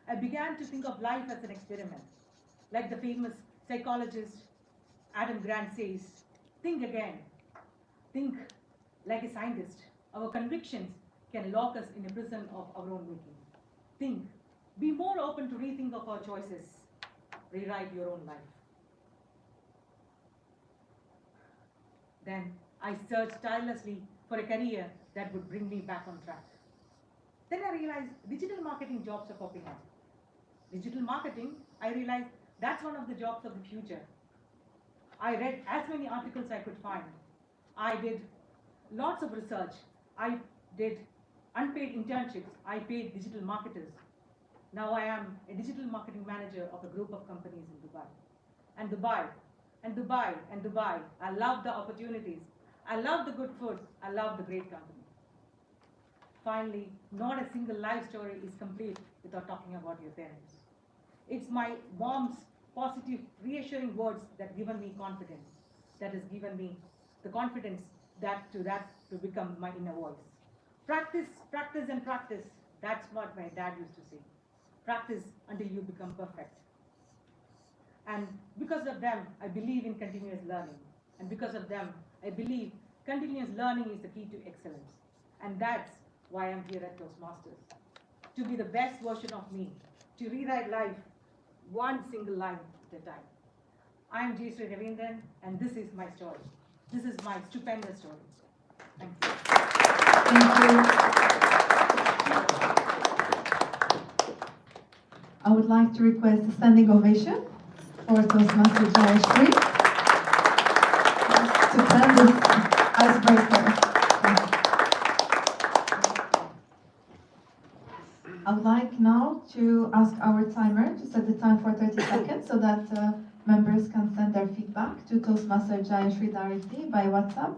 I began to think of life as an experiment. Like the famous psychologist Adam Grant says, think again. Think like a scientist. Our convictions can lock us in a prison of our own making. Think. Be more open to rethink of our choices. Rewrite your own life. Then I searched tirelessly for a career that would bring me back on track. Then I realized digital marketing jobs are popping up. Digital marketing, I realized that's one of the jobs of the future. I read as many articles I could find. I did lots of research. I did unpaid internships. I paid digital marketers. Now I am a digital marketing manager of a group of companies in Dubai. And Dubai, and Dubai, and Dubai. I love the opportunities. I love the good food. I love the great company. Finally, not a single life story is complete without talking about your parents. It's my mom's positive, reassuring words that given me confidence, that has given me the confidence to become my inner voice. Practice, practice, and practice. That's what my dad used to say. Practice until you become perfect. And because of them, I believe in continuous learning. And because of them, I believe continuous learning is the key to excellence. And that's why I'm here at Toastmasters. To be the best version of me. To rewrite life one single line at a time. I'm Sheikh and this is my story. This is my stupendous story. Thank you. Thank you. I would like to request a standing ovation for Toastmaster Jayashree. Stupendous icebreaker. I would like now to ask our timer to set the time for 30 seconds so that members can send their feedback to Toastmaster Jayashree directly by WhatsApp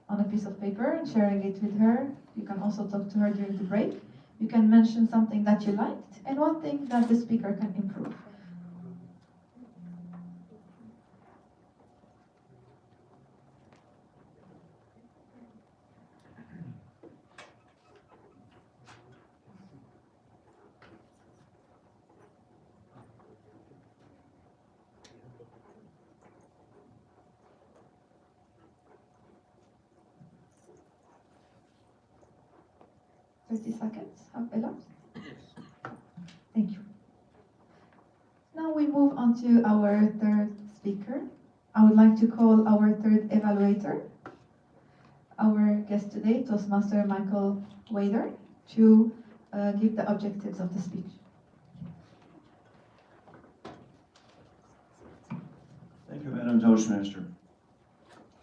on a piece of paper and sharing it with her. You can also talk to her during the break. You can mention something that you liked and one thing that the speaker can improve. Seconds have elapsed. Thank you. Now we move on to our third speaker. I would like to call our third evaluator, our guest today, Toastmaster Michael Wader, to give the objectives of the speech. Thank you, Madam Toastmaster.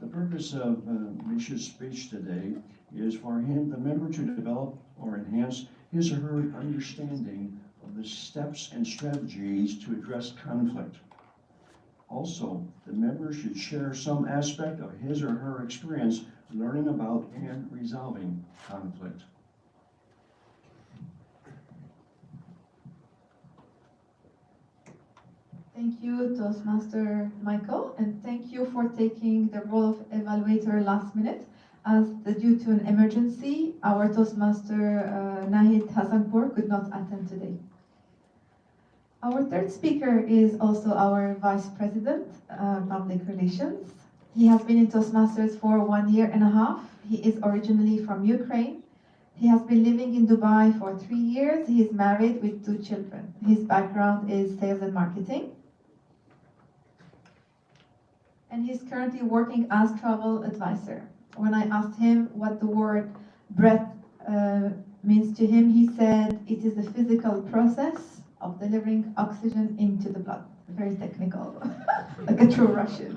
The purpose of Misha's speech today is for the member to develop or enhance his or her understanding of the steps and strategies to address conflict. Also, the member should share some aspect of his or her experience learning about and resolving conflict. Thank you, Toastmaster Michael, and thank you for taking the role of evaluator last minute. As due to an emergency, our Toastmaster Nahid Hassanpour could not attend today. Our third speaker is also our Vice President, Public Relations. He has been in Toastmasters for 1.5 years. He is originally from Ukraine. He has been living in Dubai for 3 years. He is married with 2 children. His background is sales and marketing. And he's currently working as travel advisor. When I asked him what the word breath means to him, he said it is the physical process of delivering oxygen into the blood. Very technical, like a true Russian.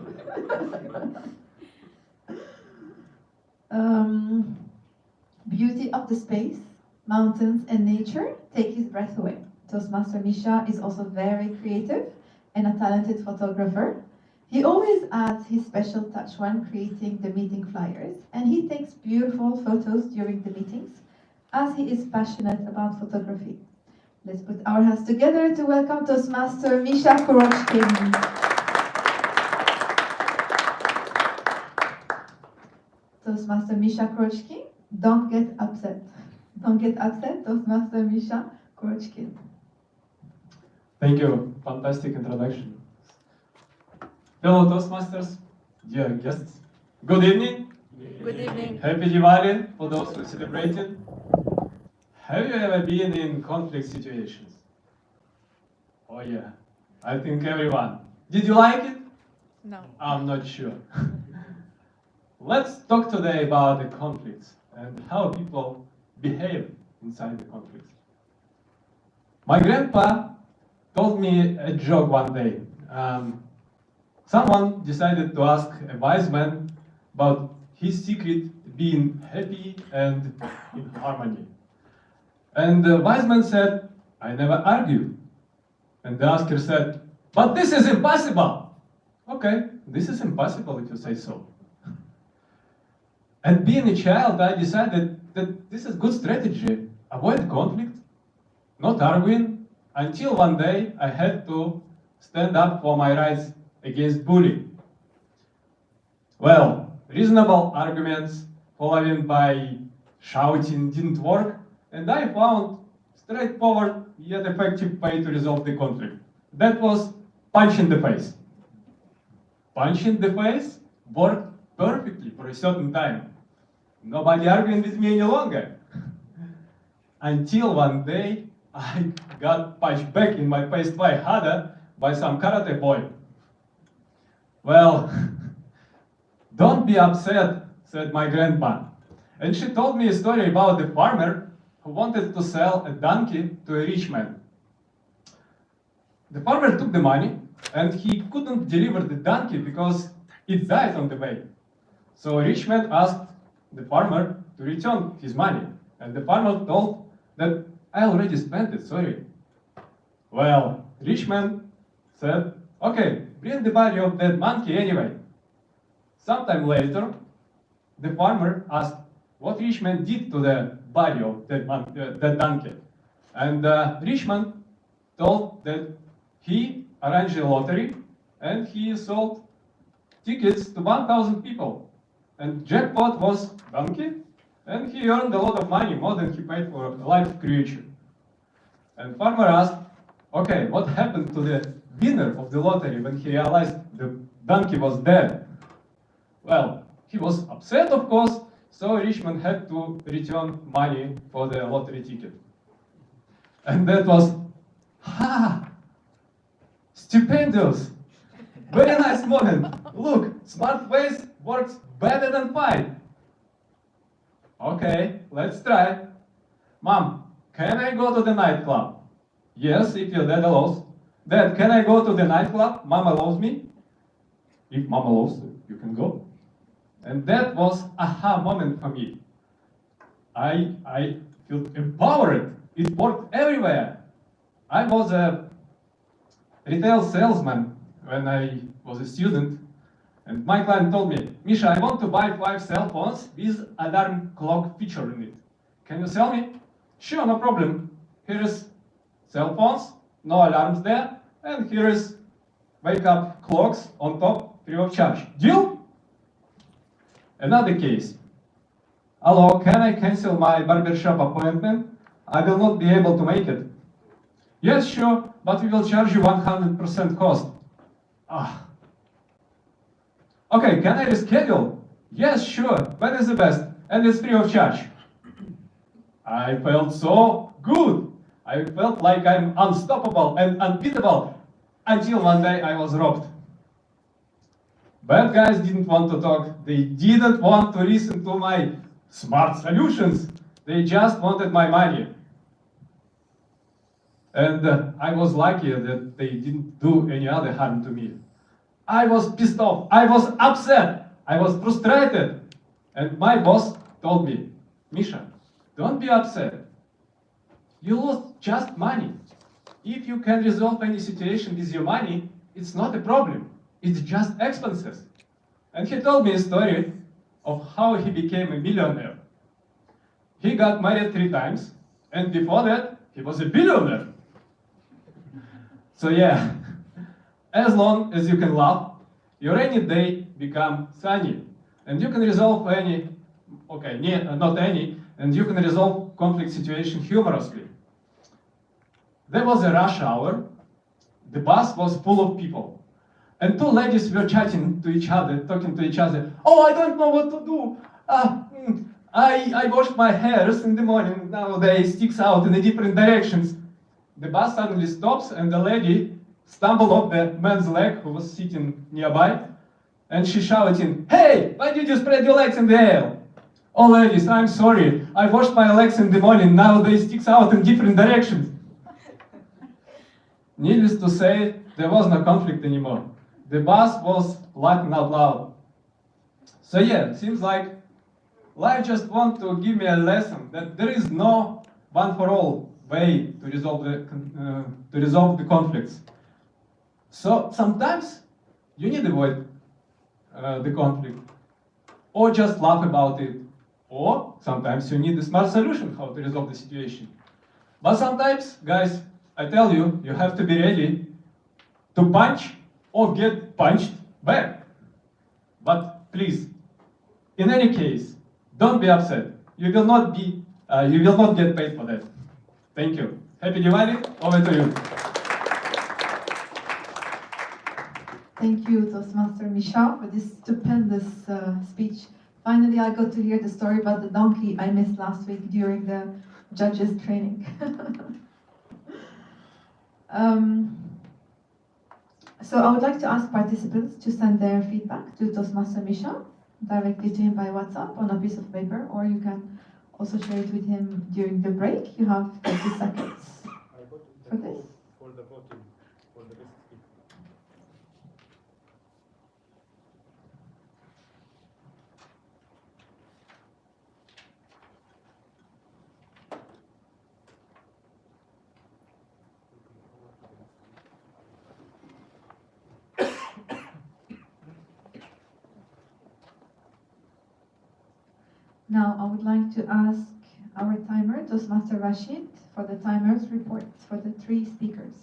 Beauty of the space, mountains and nature take his breath away. Toastmaster Misha is also very creative and a talented photographer. He always adds his special touch when creating the meeting flyers, and he takes beautiful photos during the meetings as he is passionate about photography. Let's put our hands together to welcome Toastmaster Misha Kurochkin. Toastmaster Misha Kurochkin, don't get upset. Don't get upset, Toastmaster Misha Kurochkin. Thank you. Fantastic introduction. Fellow Toastmasters, dear guests, good evening. Good evening. Happy Diwali for those who are celebrating. Have you ever been in conflict situations? Oh yeah, I think everyone. Did you like it? No. I'm not sure. Let's talk today about the conflicts and how people behave inside the conflicts. My grandpa told me a joke one day. Someone decided to ask a wise man about his secret being happy and in harmony. And the wise man said, I never argue. And the asker said, but this is impossible. Okay, this is impossible if you say so. And being a child, I decided that this is good strategy. Avoid conflict, not arguing, until one day I had to stand up for my rights against bullying. Well, reasonable arguments followed by shouting didn't work, and I found straightforward yet effective way to resolve the conflict. That was punch in the face. Punch in the face worked perfectly for a certain time. Nobody arguing with me any longer. Until one day, I got punched back in my face twice harder by some karate boy. Well, don't be upset, said my grandpa. And she told me a story about a farmer who wanted to sell a donkey to a rich man. The farmer took the money and he couldn't deliver the donkey because it died on the way. So a rich man asked the farmer to return his money. And the farmer told that I already spent it, sorry. Well, rich man said, okay, bring the body of that monkey anyway. Sometime later, the farmer asked what rich man did to the body of that donkey. And rich man told that he arranged a lottery and he sold tickets to 1,000 people. And jackpot was donkey, and he earned a lot of money, more than he paid for a live creature. And farmer asked, okay, what happened to the winner of the lottery when he realized the donkey was dead? Well, he was upset, of course, so Richmond had to return money for the lottery ticket. And that was, stupendous! Very nice moment. Look, smart ways works better than fight. Okay, let's try. Mom, can I go to the nightclub? Yes, if your dad allows. Dad, can I go to the nightclub? Mom allows me. If mom allows, you can go. And that was aha moment for me. I felt empowered. It worked everywhere. I was a retail salesman when I was a student. And my client told me, Misha, I want to buy 5 cell phones with alarm clock feature in it. Can you sell me? Sure, no problem. Here is cell phones, no alarms there, and here is wake up clocks on top, free of charge. Deal? Another case. Hello, can I cancel my barbershop appointment? I will not be able to make it. Yes, sure, but we will charge you 100% cost. Okay, can I reschedule? Yes, sure. When is the best? And it's free of charge. I felt so good. I felt like I'm unstoppable and unbeatable until one day I was robbed. Bad guys didn't want to talk. They didn't want to listen to my smart solutions. They just wanted my money. And I was lucky that they didn't do any other harm to me. I was pissed off. I was upset. I was frustrated. And my boss told me, Misha, don't be upset. You lost just money. If you can resolve any situation with your money, it's not a problem. It's just expenses. And he told me a story of how he became a millionaire. He got married 3 times, and before that, he was a billionaire. So yeah, as long as you can laugh, your rainy day become sunny, and you can resolve any, okay, not any, and you can resolve conflict situation humorously. There was a rush hour. The bus was full of people, and 2 ladies were chatting to each other, talking to each other. Oh, I don't know what to do. I washed my hairs in the morning, now they sticks out in the different directions. The bus suddenly stops and the lady stumbled off the man's leg who was sitting nearby, and she shouting, "Hey, why did you spread your legs in the air?" "Oh ladies, I'm sorry, I washed my legs in the morning, now they sticks out in different directions." Needless to say, there was no conflict anymore. The bus was laughing out loud. So yeah, seems like life just wants to give me a lesson that there is no one for all way to resolve the conflicts. So sometimes you need to avoid the conflict, or just laugh about it, or sometimes you need a smart solution how to resolve the situation. But sometimes, guys, I tell you, you have to be ready to punch or get punched back. But please, in any case, don't be upset. You will not get paid for that. Thank you. Happy Diwali. Over to you. Thank you, Toastmaster Misha, for this stupendous speech. Finally, I got to hear the story about the donkey I missed last week during the judges' training. So I would like to ask participants to send their feedback to Toastmaster Misha directly to him by WhatsApp on a piece of paper, or you can also share it with him during the break. You have 30 seconds for this. For the voting, for the best speaker. Now, I would like to ask our timer, Toastmaster Rashid, for the timer's report for the 3 speakers.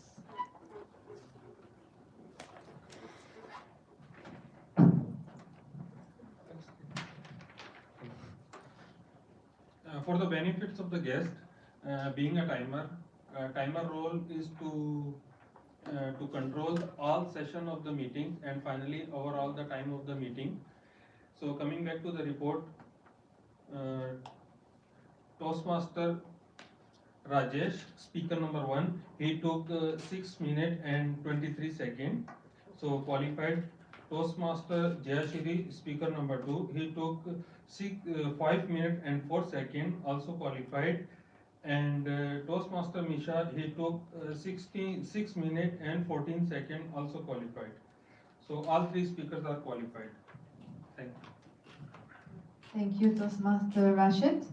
For the benefits of the guest, being a timer role is to control all session of the meeting and finally overall the time of the meeting. So coming back to the report, Toastmaster Rajesh, speaker number 1, he took 6 minutes and 23 seconds, so qualified. Toastmaster Jayashiri, speaker number 2, he took 5 minutes and 4 seconds, also qualified. And Toastmaster Misha, he took 6 minutes and 14 seconds, also qualified. So all 3 speakers are qualified. Thank you. Thank you, Toastmaster Rashid.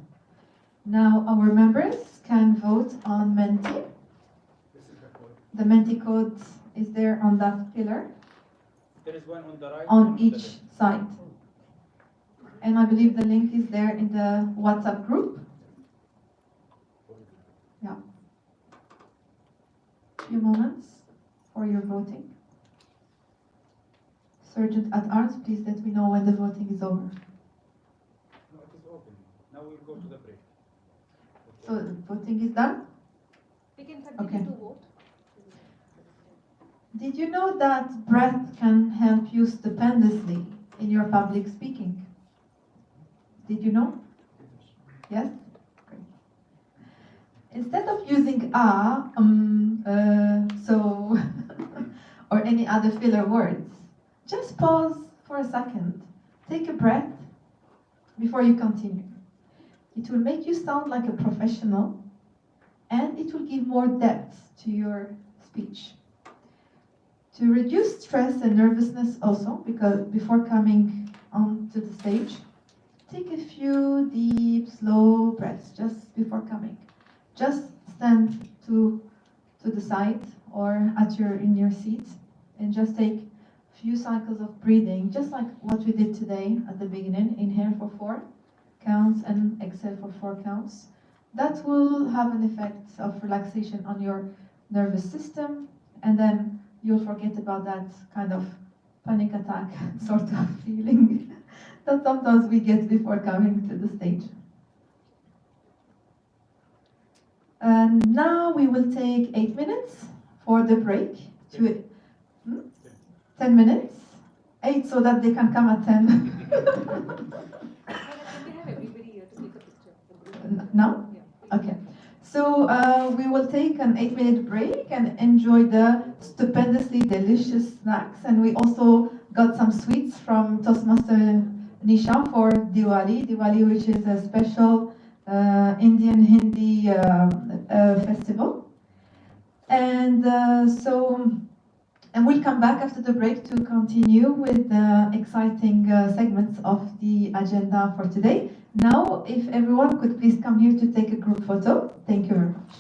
Now our members can vote on Menti. The Menti code is there on that pillar. There is one on the right. On each side. And I believe the link is there in the WhatsApp group. Yeah. Few moments for your voting. Sergeant at Arms, please let me know when the voting is over. No, it is open. Now we'll go to the break. So the voting is done? We can continue to vote. Did you know that breath can help you stupendously in your public speaking? Did you know? Yes? Great. Instead of using so, or any other filler words, just pause for a second. Take a breath before you continue. It will make you sound like a professional, and it will give more depth to your speech. To reduce stress and nervousness also, because before coming onto the stage, take a few deep, slow breaths just before coming. Just stand to the side or in your seat and just take a few cycles of breathing, just like what we did today at the beginning. Inhale for 4 counts and exhale for 4 counts. That will have an effect of relaxation on your nervous system, and then you'll forget about that kind of panic attack sort of feeling that sometimes we get before coming to the stage. And now we will take 8 minutes for the break. 10 minutes? 8 so that they can come at 10. Can we have everybody here to take So we will take an 8-minute break and enjoy the stupendously delicious snacks. And we also got some sweets from Toastmaster Nisha for Diwali, which is a special Indian Hindi festival. And and we'll come back after the break to continue with the exciting segments of the agenda for today. Now, if everyone could please come here to take a group photo. Thank you very much.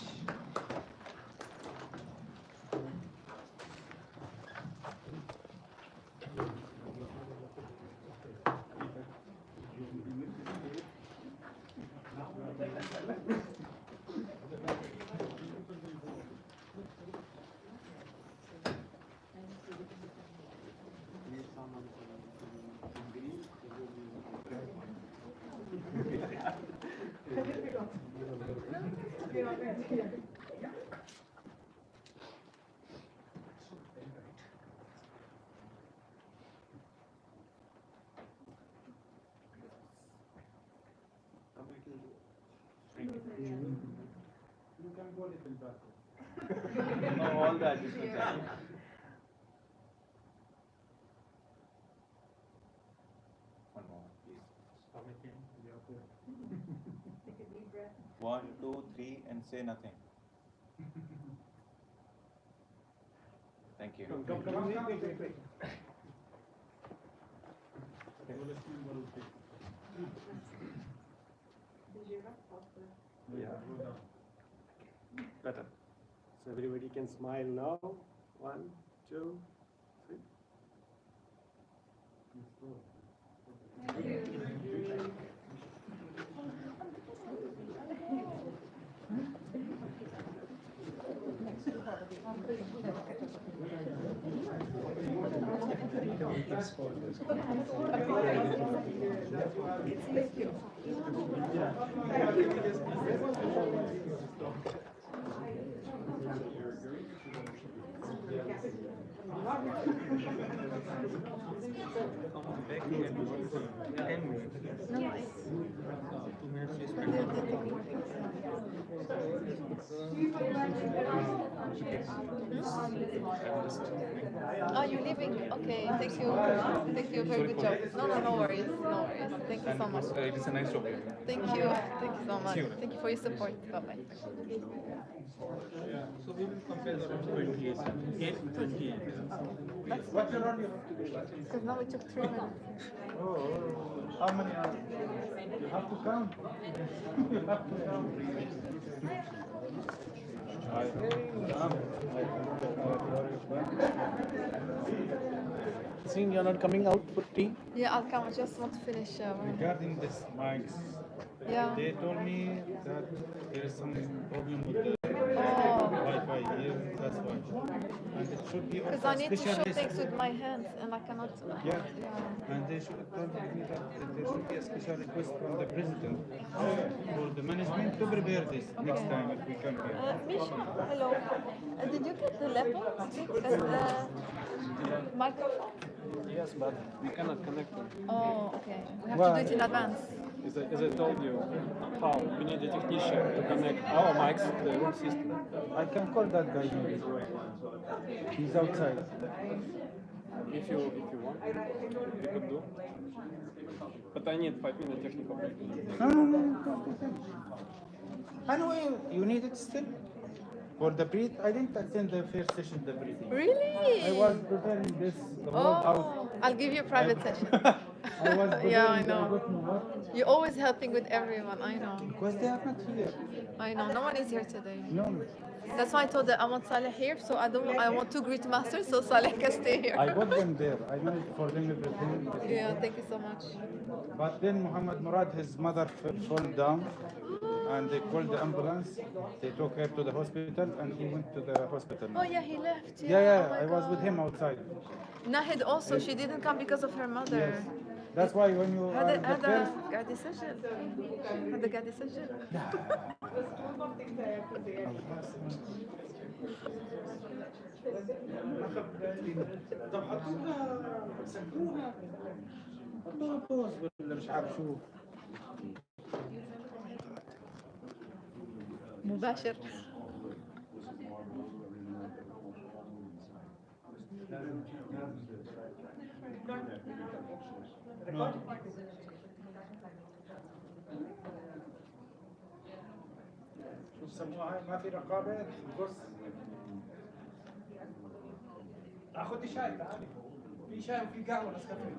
You can go a little back. No, all that is okay. One more, please. Take a deep breath. 1, 2, 3, and say nothing. Thank you. Wait. Yeah. Better. So everybody can smile now. 1, 2, 3. Oh, you're leaving? Okay, thank you. Thank you, very good job. No worries, no worries. Thank you so much. It's a nice job. Thank you so much. Thank you for your support. Bye-bye. So we will compare around 28. 28. What's your run? Because now it took 3 minutes. How many are you have to count? You have to count. Seeing you're not coming out for tea? Yeah, I'll come. I just want to finish. Regarding this mics, Yeah. they told me that there is some problem with the Wi-Fi here, that's why. And it should be Because also I need to show specialist. things with my hands and I cannot. Yeah, and they should have told me that there should be a special request from the president for the management to prepare this next time if we come here. Misha, hello. Did you get the laptop? Microphone? Yes, but we cannot connect them. Oh, okay. We have to do it in advance. As I told you, how we need a technician to connect our mics to the room system. I can call that guy. He's outside. If you want, you could do. But I need 5-minute technical break. No. Anyway, you need it still? For the breed, I didn't attend the first session, the breathing. Really? I was preparing this the whole house. I'll give you a private session. I was Yeah, I preparing know. You're always helping with everyone, I know. Because they are not here. I know, no one is here today. No. That's why I told them I want Saleh here, so I want 2 great masters, so Saleh can stay here. I got them there. I managed for them everything. Yeah, thank you so much. But then Muhammad Murad, his mother fell down, and they called the ambulance. They took her to the hospital, and he went to the hospital. Oh yeah, he left. Yeah, Oh my I was with God. him outside. Nahid also, she didn't come because of her mother. Yes. That's why when you are the first, قاعد يسجل هذا قاعد يسجل طب حطوها سكروها حطوها بوز ولا مش عارف شو مباشر. شو بسموها ما في رقابة بص خدي شاي تعالي في شاي وفي قهوة نسكافيه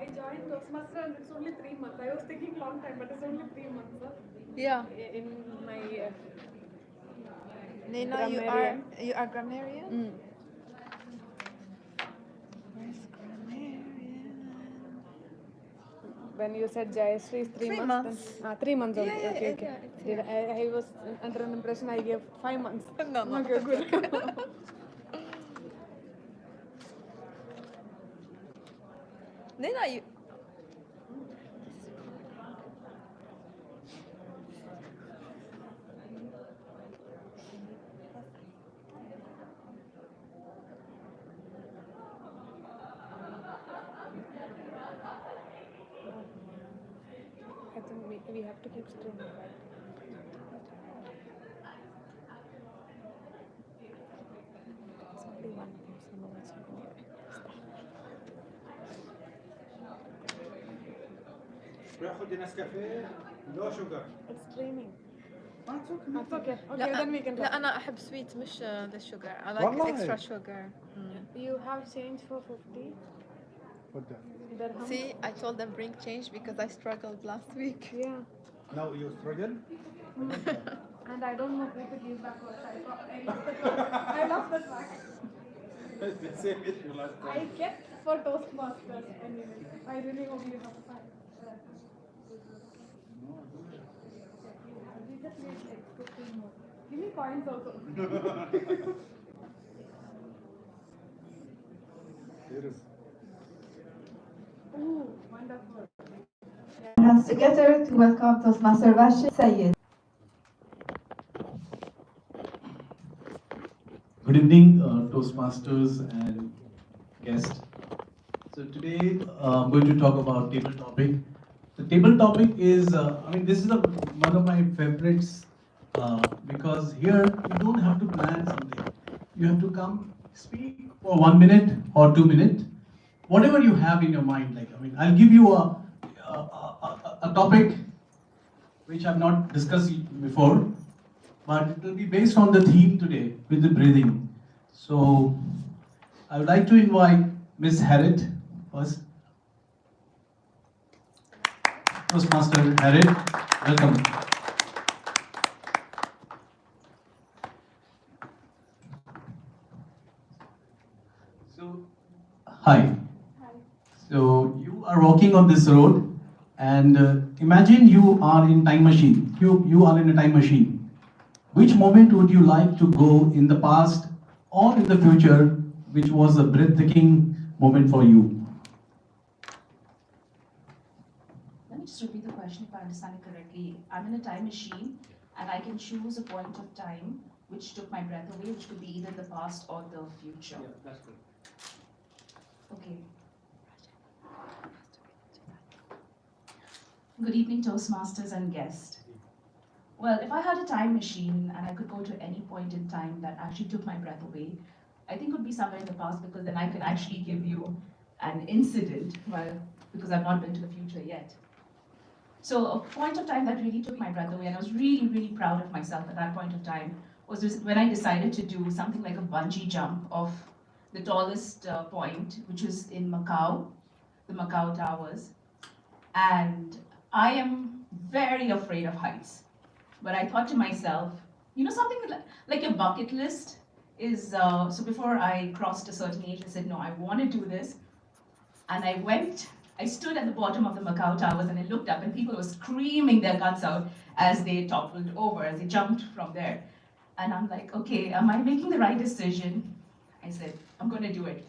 I joined Toastmasters and it's only 3 months. I was taking long time, but it's only 3 months. Huh? Yeah. In my Nina, grammarian. you are grammarian? Mm. Where's grammarian? When you said Jayashree is 3 months. Then, 3 months only. Yeah, okay, yeah, okay. yeah, it's Did I was under an impression I gave 5 months. No, no. Okay, good. Nina, you. I think we have to keep streaming, right? It's only one person watching anyway. بياخد نسكافيه لو شوجر It's streaming. It's okay. It's okay. Okay, لا, then we can لا talk. أنا أحب sweet مش the sugar. I like والله. extra sugar. You have change for 50 What the? dirham. See, I told them bring change because I struggled last week. Yeah. Now you struggle? And I don't know who to give back what I got. I lost the track. It's the same issue last I time. kept for Toastmasters anyway. I really hope you have fun. We just need like 15 more. Give me coins also. Ooh, wonderful. Hands together to welcome Toastmaster Zayed. Good evening, Toastmasters and guests. So today I'm going to talk about table topic. The table topic is, this is one of my favorites because here you don't have to plan something. You have to come speak for 1 minute or 2 minutes, whatever you have in your mind. I'll give you a topic which I've not discussed before, but it will be based on the theme today with the breathing. So I would like to invite Ms. Harriet first. Toastmaster Harriet, welcome. So, hi. So you are walking on this road, and imagine you are in time machine. You are in a time machine. Which moment would you like to go in the past or in the future, which was a breathtaking moment for you? Let me just repeat the question if I understand it correctly. I'm in a time machine and I can choose a point of time which took my breath away, which could be either the past or the future. Yeah, that's good. Okay. Good evening, Toastmasters and guests. Well, if I had a time machine and I could go to any point in time that actually took my breath away, I think it would be somewhere in the past, because then I could actually give you an incident, well, because I've not been to the future yet. So a point of time that really took my breath away, and I was really, really proud of myself at that point of time, was when I decided to do something like a bungee jump off the tallest point, which was in Macau, the Macau Towers. And I am very afraid of heights. But I thought to myself, you know, something like your bucket list is, so before I crossed a certain age, I said, no, I want to do this. And I stood at the bottom of the Macau Towers and I looked up and people were screaming their guts out as they toppled over, as they jumped from there. And I'm like, okay, am I making the right decision? I said, I'm going to do it.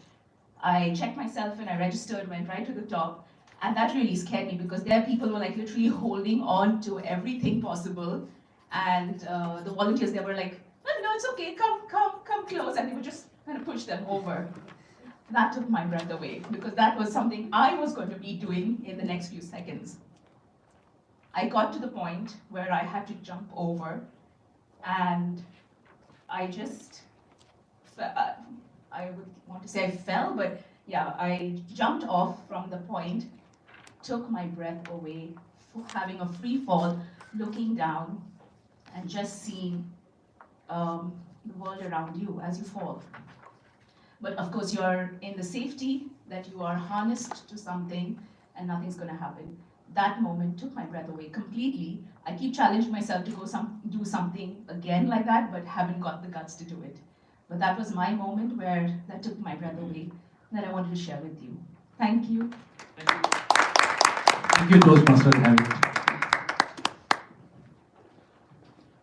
I checked myself and I registered, went right to the top. And that really scared me, because there people were like literally holding on to everything possible. And the volunteers, they were like, no, it's okay, come close. And they would just kind of push them over. That took my breath away, because that was something I was going to be doing in the next few seconds. I got to the point where I had to jump over, and I just, I would want to say I fell, but yeah, I jumped off from the point, took my breath away, having a free fall, looking down, and just seeing the world around you as you fall. But of course, you're in the safety that you are harnessed to something and nothing's going to happen. That moment took my breath away completely. I keep challenging myself to go do something again like that, but haven't got the guts to do it. But that was my moment where that took my breath away, that I wanted to share with you. Thank you. Thank you, Toastmaster Harry.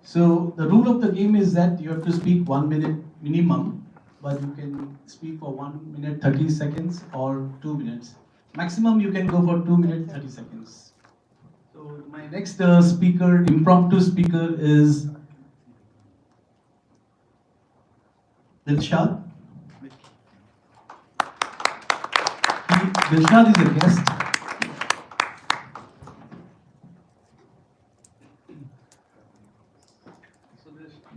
So the rule of the game is that you have to speak 1 minute minimum, but you can speak for 1 minute 30 seconds or 2 minutes. Maximum you can go for 2 minutes 30 seconds. So my next speaker, impromptu speaker, is Dilshad. Dilshad is a guest.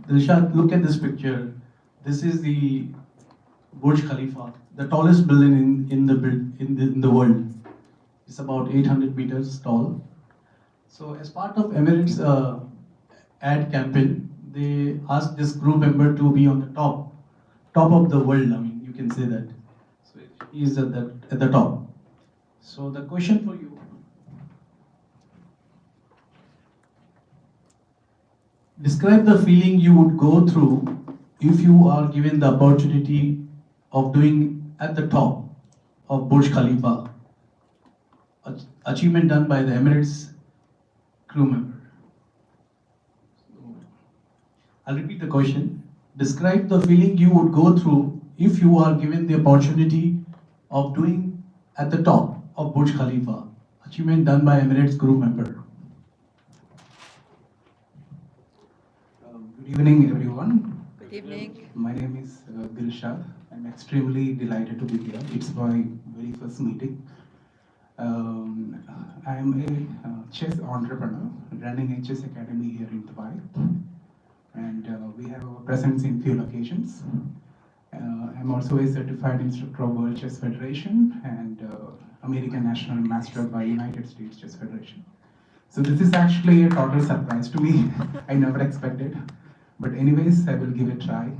Dilshad, look at this picture. This is the Burj Khalifa, the tallest building in the world. It's about 800 meters tall. So as part of Emirates ad campaign, they asked this crew member to be on the top of the world. I mean, you can say that. So he is at the top. So the question for you. Describe the feeling you would go through if you are given the opportunity of doing at the top of Burj Khalifa, achievement done by the Emirates crew member. I'll repeat the question. Describe the feeling you would go through if you are given the opportunity of doing at the top of Burj Khalifa, achievement done by Emirates crew member. Good evening, everyone. Good evening. My name is Dilshad. I'm extremely delighted to be here. It's my very first meeting. I'm a chess entrepreneur running a chess academy here in Dubai. And we have a presence in few locations. I'm also a certified instructor of World Chess Federation and American National Master by United States Chess Federation. So this is actually a total surprise to me. I never expected. But anyways, I will give it a try.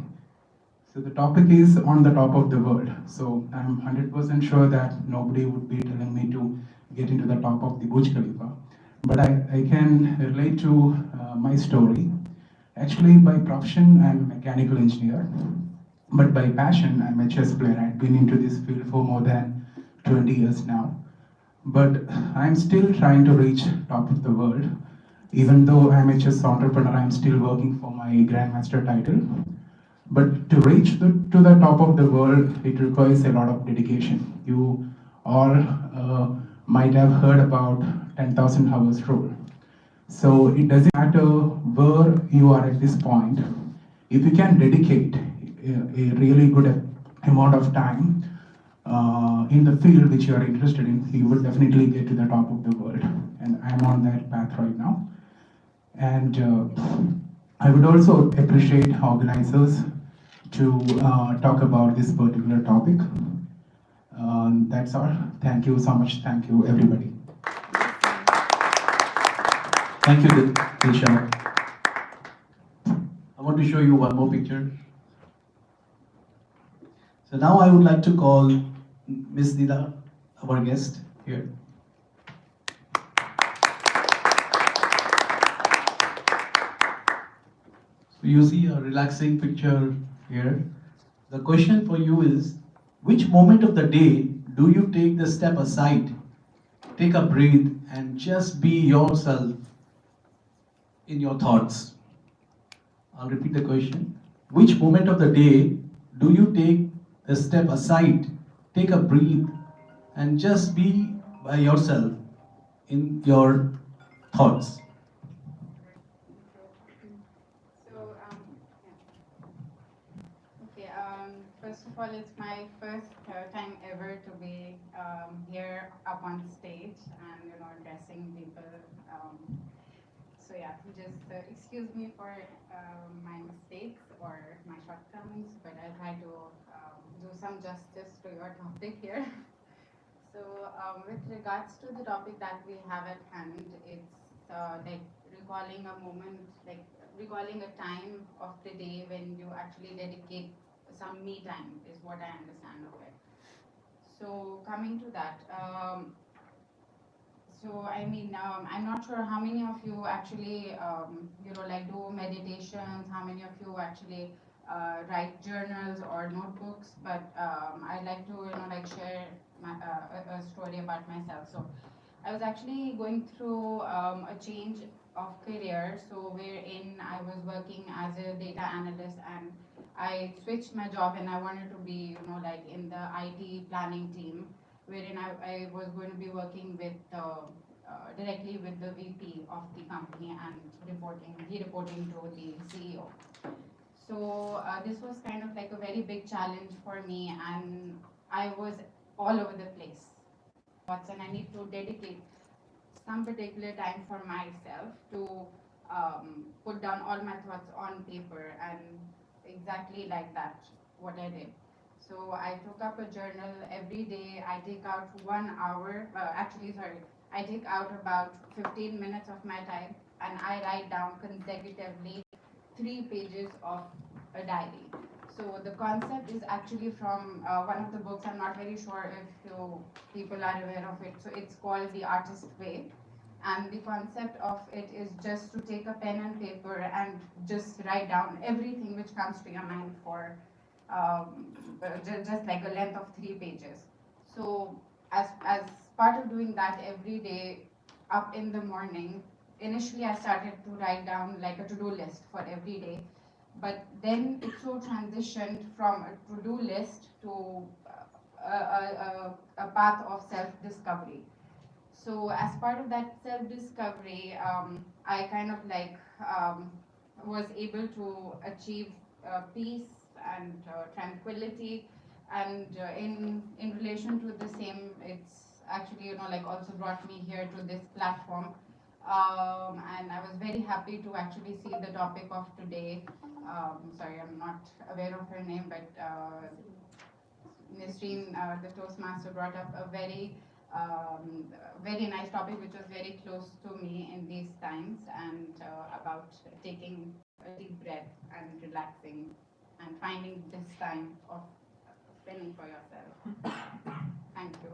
So the topic is on the top of the world. So I'm 100% sure that nobody would be telling me to get into the top of the Burj Khalifa. But I can relate to my story. Actually, by profession, I'm a mechanical engineer. But by passion, I'm a chess player. I've been into this field for more than 20 years now. But I'm still trying to reach top of the world. Even though I'm a chess entrepreneur, I'm still working for my Grandmaster title. But to reach to the top of the world, it requires a lot of dedication. You all might have heard about 10,000 hours rule. So it doesn't matter where you are at this point. If you can dedicate a really good amount of time in the field which you are interested in, you will definitely get to the top of the world. And I'm on that path right now. And I would also appreciate organizers to talk about this particular topic. That's all. Thank you so much. Thank you, everybody. Thank you, Disha. I want to show you one more picture. So now I would like to call Ms. Nida, our guest here. So you see a relaxing picture here. The question for you is, which moment of the day do you take the step aside, take a breath, and just be yourself in your thoughts? I'll repeat the question. Which moment of the day do you take a step aside, take a breath, and just be by yourself in your thoughts? Okay, first of all, it's my first time ever to be here up on stage and, addressing people. So yeah, just excuse me for my mistakes or my shortcomings, but I'll try to do some justice to your topic here. So with regards to the topic that we have at hand, it's like recalling a moment, like recalling a time of the day when you actually dedicate some me time is what I understand of it. So coming to that, I'm not sure how many of you actually, like do meditations, how many of you actually write journals or notebooks, but I'd like to, share a story about myself. So I was actually going through a change of career, so wherein I was working as a data analyst and I switched my job and I wanted to be, in the IT planning team, wherein I was going to be working with directly with the VP of the company and reporting to the CEO. So this was kind of like a very big challenge for me, and I was all over the place. And I need to dedicate some particular time for myself to put down all my thoughts on paper, and exactly like that, what I did. So I took up a journal every day. I take out 1 hour, I take out about 15 minutes of my time and I write down consecutively 3 pages of a diary. So the concept is actually from one of the books. I'm not very sure if people are aware of it. So it's called The Artist's Way. And the concept of it is just to take a pen and paper and just write down everything which comes to your mind for just like a length of 3 pages. So as part of doing that every day, up in the morning, initially I started to write down like a to-do list for every day. But then it so transitioned from a to-do list to a path of self-discovery. So as part of that self-discovery, I kind of was able to achieve peace and tranquility. And in relation to the same, it's actually also brought me here to this platform. And I was very happy to actually see the topic of today. Sorry, I'm not aware of her name, but Nisrine, the Toastmaster, brought up a very nice topic which was very close to me in these times, and about taking a deep breath and relaxing and finding this time of spending for yourself. Thank you.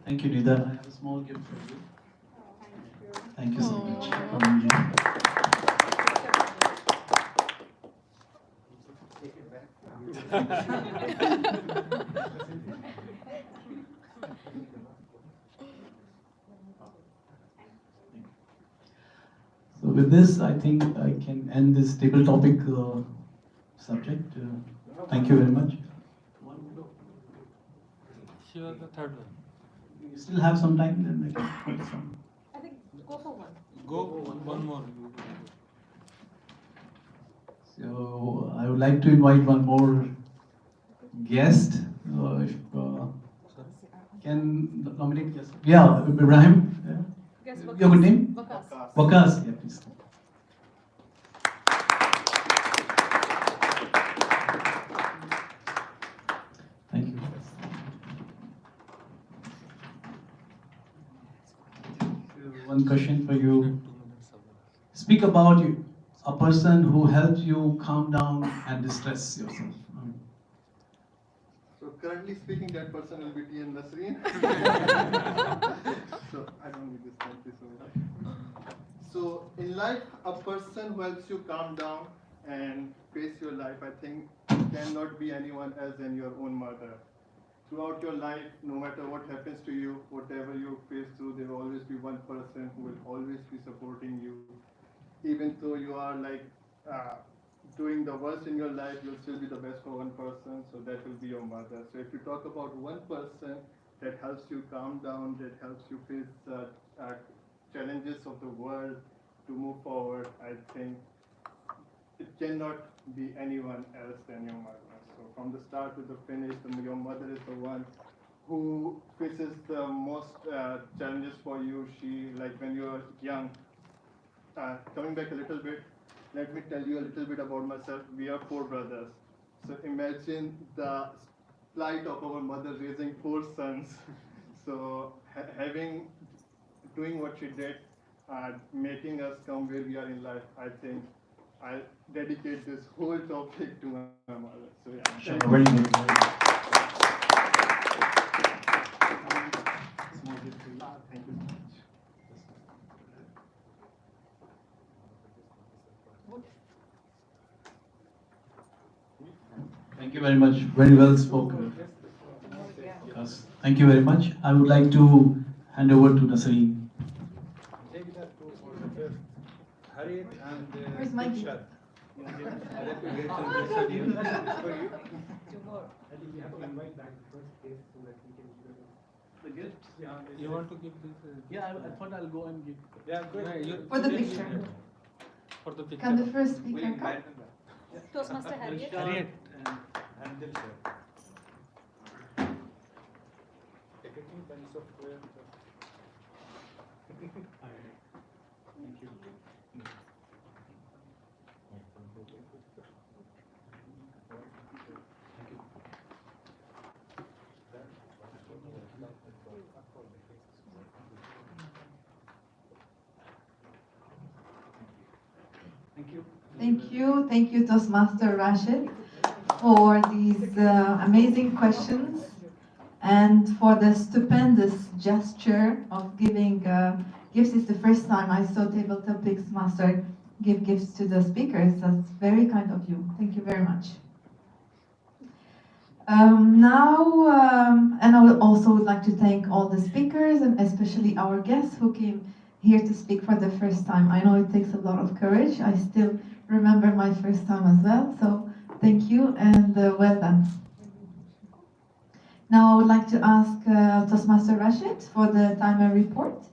Thank you, Nida. I have a small gift for you. Thank you so much for being here. So with this, I think I can end this table topic subject. Thank you very much. Here the third one. You still have some time, then I can put some. I think go for one. Go one more. So I would like to invite one more guest. can nominate guest. Yeah, Ibrahim. Guess Your good name? Wakas. Wakas. Yeah, please. Thank you. One question for you. Speak about you, a person who helped you calm down and distress yourself. So currently speaking, that person will be TM Nisrine. So I don't need this, thank you so much. So in life, a person who helps you calm down and face your life, I think cannot be anyone else than your own mother. Throughout your life, no matter what happens to you, whatever you face through, there will always be one person who will always be supporting you. Even though you are like doing the worst in your life, you'll still be the best for one person, so that will be your mother. So if you talk about one person that helps you calm down, that helps you face challenges of the world to move forward, I think it cannot be anyone else than your mother. So from the start to the finish, your mother is the one who faces the most challenges for you. She, like when you're young, coming back a little bit, let me tell you a little bit about myself. We are 4 brothers. So imagine the plight of our mother raising 4 sons. So doing what she did, making us come where we are in life, I think I'll dedicate this whole topic to my mother. So yeah. Sure, very good. Thank you so much. Thank you very much. Very well spoken. Yes. Thank you very much. I would like to hand over to Nasreen. Take that for the first. Harriet and Where's my gift? Shad. Let me get to this audience for you. I think we have to invite back the first guest so that we can give them the gifts. Yeah, You want to give this? Yeah, I thought I'll go and give. Yeah, good. For the picture. For the picture. Can the first speaker come? Toastmaster Harriet. Harriet and Dilshad. Ticketing and software. Thank you. Thank you, Toastmaster Rashid, for these amazing questions and for the stupendous gesture of giving gifts. It's the first time I saw Table Topics Master give gifts to the speakers. That's very kind of you. Thank you very much. And I would also like to thank all the speakers and especially our guests who came here to speak for the first time. I know it takes a lot of courage. I still remember my first time as well. So thank you and well done. Now I would like to ask Toastmaster Rashid for the timer report.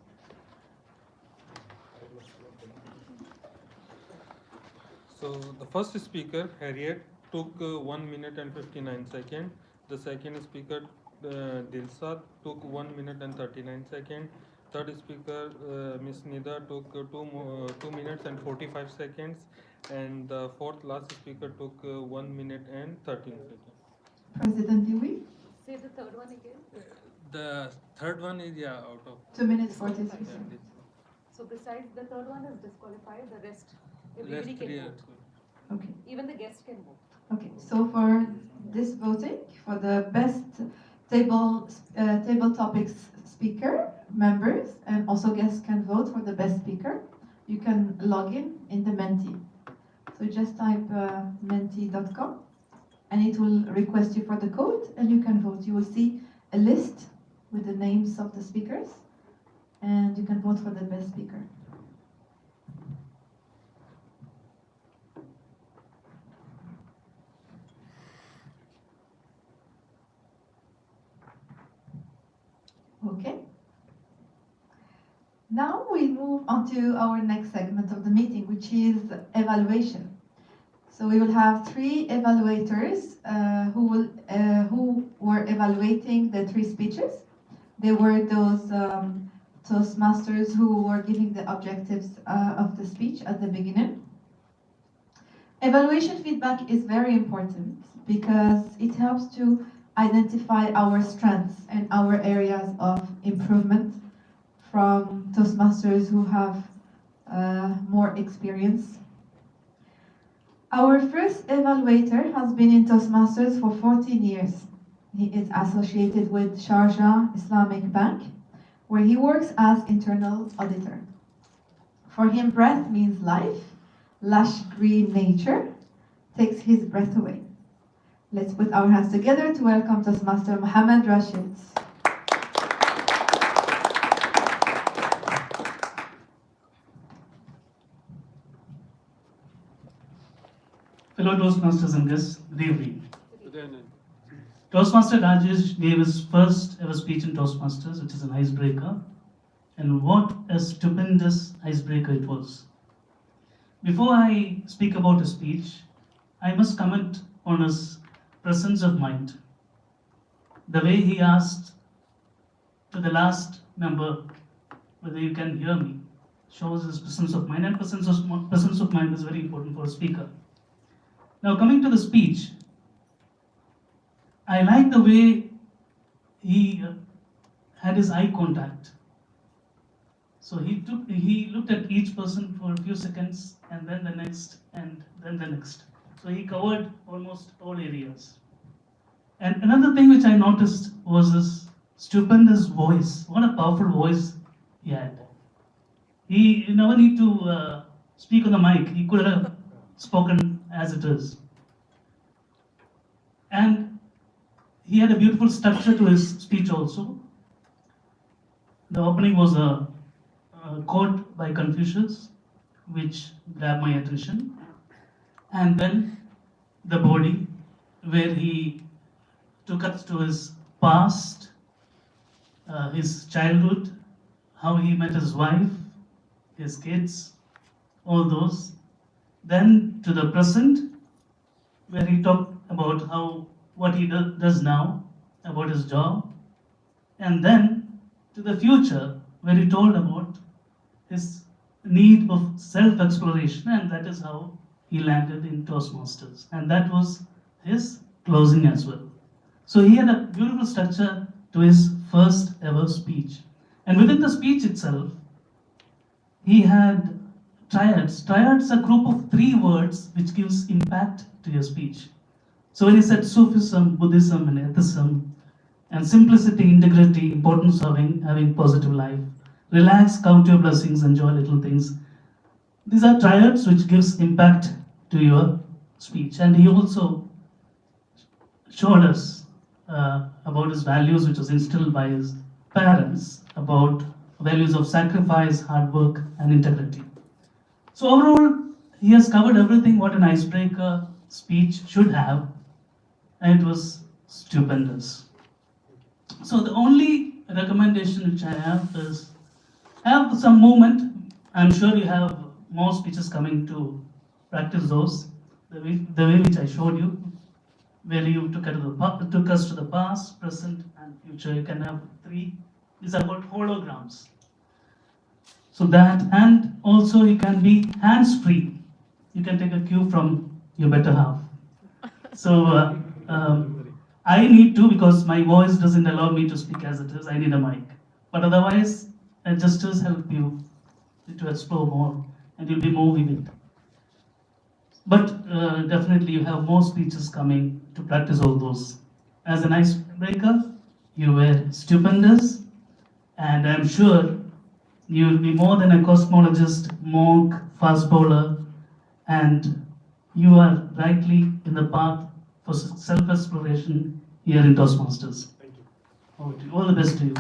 So the first speaker, Harriet, took 1 minute and 59 seconds. The second speaker, Dilshad, took 1 minute and 39 seconds. Third speaker, Miss Nida, took 2 minutes and 45 seconds. And the fourth last speaker took 1 minute and 13 seconds. President Dewey? Say the third one again. The third one is, yeah, out of 2 minutes 43 seconds. So besides the third one is disqualified, the rest, Rest everybody can three vote. Okay. Even the guest can vote. Okay, so for this voting, for the best table topics speaker, members, and also guests can vote for the best speaker. You can log in the Menti. So just type menti.com and it will request you for the code and you can vote. You will see a list with the names of the speakers and you can vote for the best speaker. Okay. Now we move on to our next segment of the meeting, which is evaluation. So we will have 3 evaluators who were evaluating the 3 speeches. They were those Toastmasters who were giving the objectives of the speech at the beginning. Evaluation feedback is very important because it helps to identify our strengths and our areas of improvement from Toastmasters who have more experience. Our first evaluator has been in Toastmasters for 14 years. He is associated with Sharjah Islamic Bank, where he works as internal auditor. For him, breath means life. Lush green nature takes his breath away. Let's put our hands together to welcome Toastmaster Mohammed Rashid. Fellow Toastmasters and guests, good evening. Toastmaster Rajesh gave his first ever speech in Toastmasters, which is an icebreaker. And what a stupendous icebreaker it was. Before I speak about his speech, I must comment on his presence of mind. The way he asked to the last member whether you can hear me shows his presence of mind, and presence of mind is very important for a speaker. Now, coming to the speech, I like the way he had his eye contact. So he looked at each person for a few seconds, and then the next, and then the next. So he covered almost all areas. And another thing which I noticed was his stupendous voice. What a powerful voice he had. He never need to speak on the mic. He could have spoken as it is. And he had a beautiful structure to his speech also. The opening was a quote by Confucius, which grabbed my attention. And then the body, where he took us to his past, his childhood, how he met his wife, his kids, all those. Then to the present, where he talked about what he does now, about his job. And then to the future, where he told about his need of self-exploration, and that is how he landed in Toastmasters. And that was his closing as well. So he had a beautiful structure to his first ever speech. And within the speech itself, he had triads. Triads are a group of 3 words which gives impact to your speech. So when he said Sufism, Buddhism, and Atheism, and simplicity, integrity, importance of having positive life, relax, count your blessings, enjoy little things. These are triads which gives impact to your speech. And he also showed us about his values, which was instilled by his parents, about values of sacrifice, hard work, and integrity. So overall, he has covered everything what an icebreaker speech should have, and it was stupendous. So the only recommendation which I have is, have some movement. I'm sure you have more speeches coming to practice those, the way which I showed you, where you took us to the past, present, and future. You can have 3. These are called holograms. So that, and also you can be hands-free. You can take a cue from your better half. So I need to, because my voice doesn't allow me to speak as it is, I need a mic. But otherwise, gestures help you to explore more, and you'll be more vivid. But definitely you have more speeches coming to practice all those. As an icebreaker, you were stupendous, and I'm sure you will be more than a cosmologist, monk, fast bowler, and you are rightly in the path for self-exploration here in Toastmasters. Thank you. All the best to you.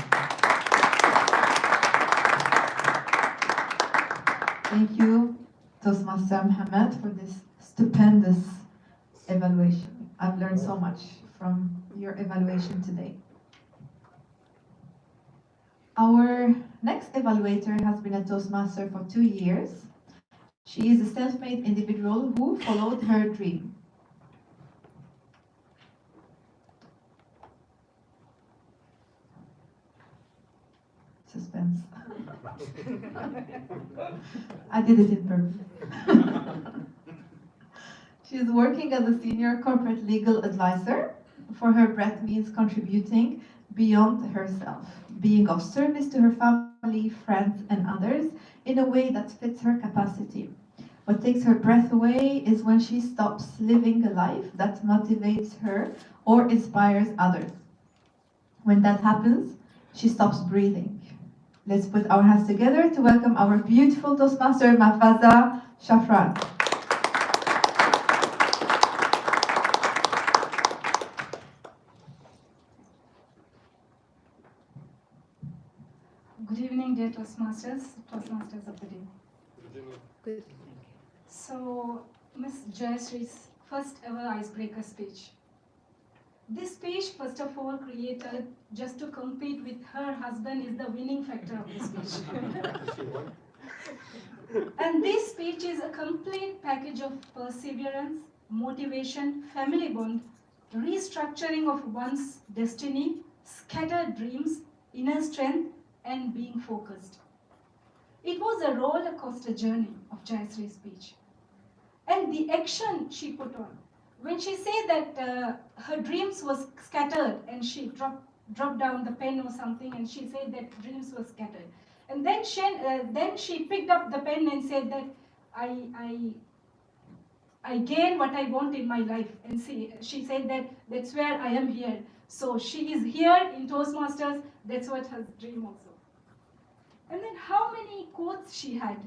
Thank you, Toastmaster Mohammed, for this stupendous evaluation. I've learned so much from your evaluation today. Our next evaluator has been a Toastmaster for 2 years. She is a self-made individual who followed her dream. Suspense. I did it in purpose. She's working as a senior corporate legal advisor. For her, breath means contributing beyond herself, being of service to her family, friends, and others in a way that fits her capacity. What takes her breath away is when she stops living a life that motivates her or inspires others. When that happens, she stops breathing. Let's put our hands together to welcome our beautiful Toastmaster, Mafaza Shafran. Good evening, dear Toastmasters of the day. Good. So, Miss Jayasree's first ever icebreaker speech. This speech, first of all, created just to compete with her husband is the winning factor of the speech. And this speech is a complete package of perseverance, motivation, family bond, restructuring of one's destiny, scattered dreams, inner strength, and being focused. It was a roller coaster journey of Jayasree's speech. And the action she put on, when she said that her dreams was scattered and she dropped down the pen or something and she said that dreams were scattered. And then she picked up the pen and said that I gain what I want in my life. And she said that that's where I am here. So she is here in Toastmasters, that's what her dream also. And then how many quotes she had.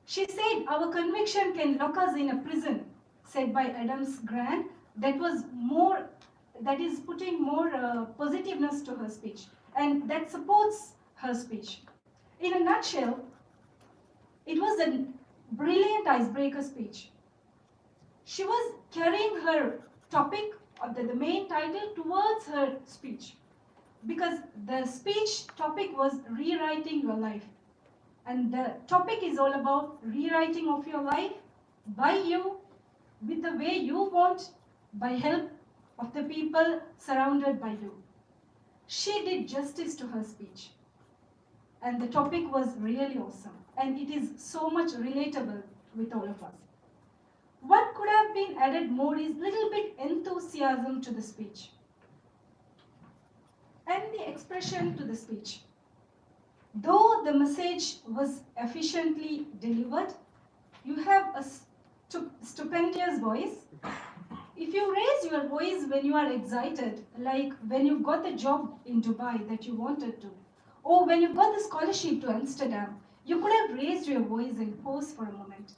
She said, our conviction can lock us in a prison, said by Adams Grant. That is putting more positiveness to her speech. And that supports her speech. In a nutshell, it was a brilliant icebreaker speech. She was carrying her topic, or the main title, towards her speech. Because the speech topic was rewriting your life. And the topic is all about rewriting of your life by you, with the way you want, by help of the people surrounded by you. She did justice to her speech. And the topic was really awesome. And it is so much relatable with all of us. What could have been added more is little bit enthusiasm to the speech. And the expression to the speech. Though the message was efficiently delivered, you have a stupendous voice. If you raise your voice when you are excited, like when you got the job in Dubai that you wanted to, or when you got the scholarship to Amsterdam, you could have raised your voice and pause for a moment.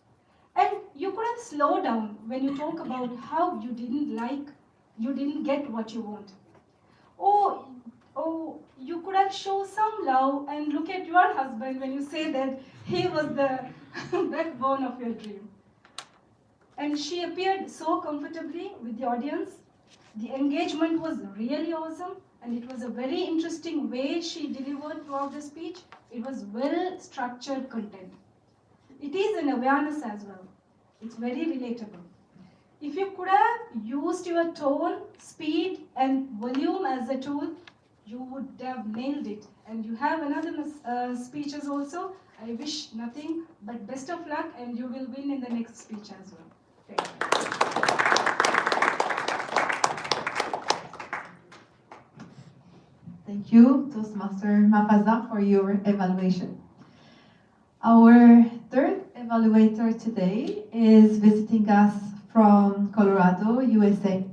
And you could have slowed down when you talk about how you didn't get what you want. Or you could have shown some love and look at your husband when you say that he was the backbone of your dream. And she appeared so comfortably with the audience. The engagement was really awesome, and it was a very interesting way she delivered throughout the speech. It was well-structured content. It is an awareness as well. It's very relatable. If you could have used your tone, speed, and volume as a tool, you would have nailed it. And you have another speeches also. I wish nothing but best of luck, and you will win in the next speech as well. Thank you. Thank you, Toastmaster Mafaza, for your evaluation. Our third evaluator today is visiting us from Colorado, USA.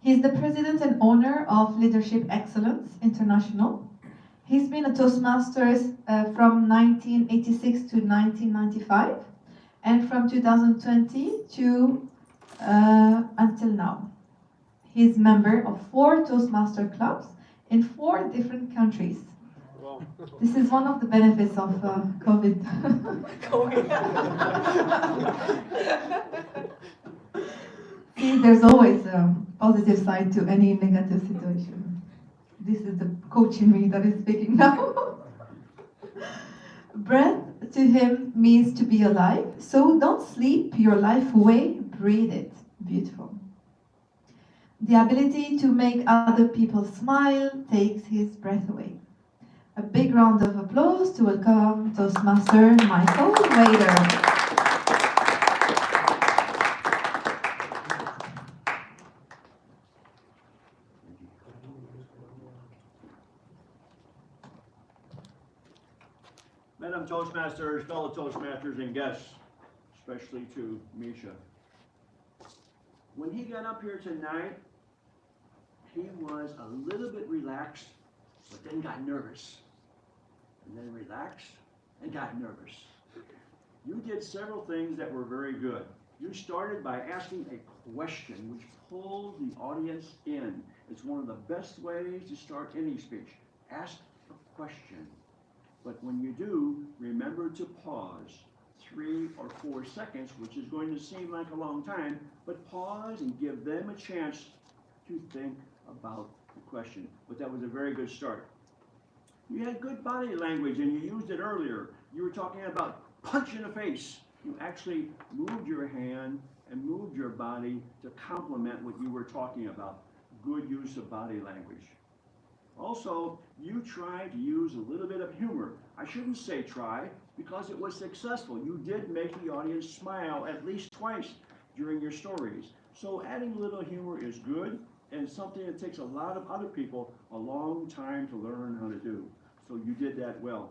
He's the president and owner of Leadership Excellence International. He's been a Toastmasters from 1986 to 1995, and from 2020 to until now. He's member of 4 Toastmaster clubs in 4 different countries. Wow. This is one of the benefits of COVID. See, there's always a positive side to any negative situation. This is the coach in me that is speaking now. Breath to him means to be alive, so don't sleep your life away, breathe it. Beautiful. The ability to make other people smile takes his breath away. A big round of applause to welcome Toastmaster Michael Wader. Madam Toastmasters, fellow Toastmasters, and guests, especially to Misha. When he got up here tonight, he was a little bit relaxed, but then got nervous. And then relaxed and got nervous. You did several things that were very good. You started by asking a question which pulled the audience in. It's one of the best ways to start any speech. Ask a question. But when you do, remember to pause 3 or 4 seconds, which is going to seem like a long time, but pause and give them a chance to think about the question. But that was a very good start. You had good body language and you used it earlier. You were talking about punch in the face. You actually moved your hand and moved your body to complement what you were talking about. Good use of body language. Also, you tried to use a little bit of humor. I shouldn't say try, because it was successful. You did make the audience smile at least twice during your stories. So adding a little humor is good, and something that takes a lot of other people a long time to learn how to do. So you did that well.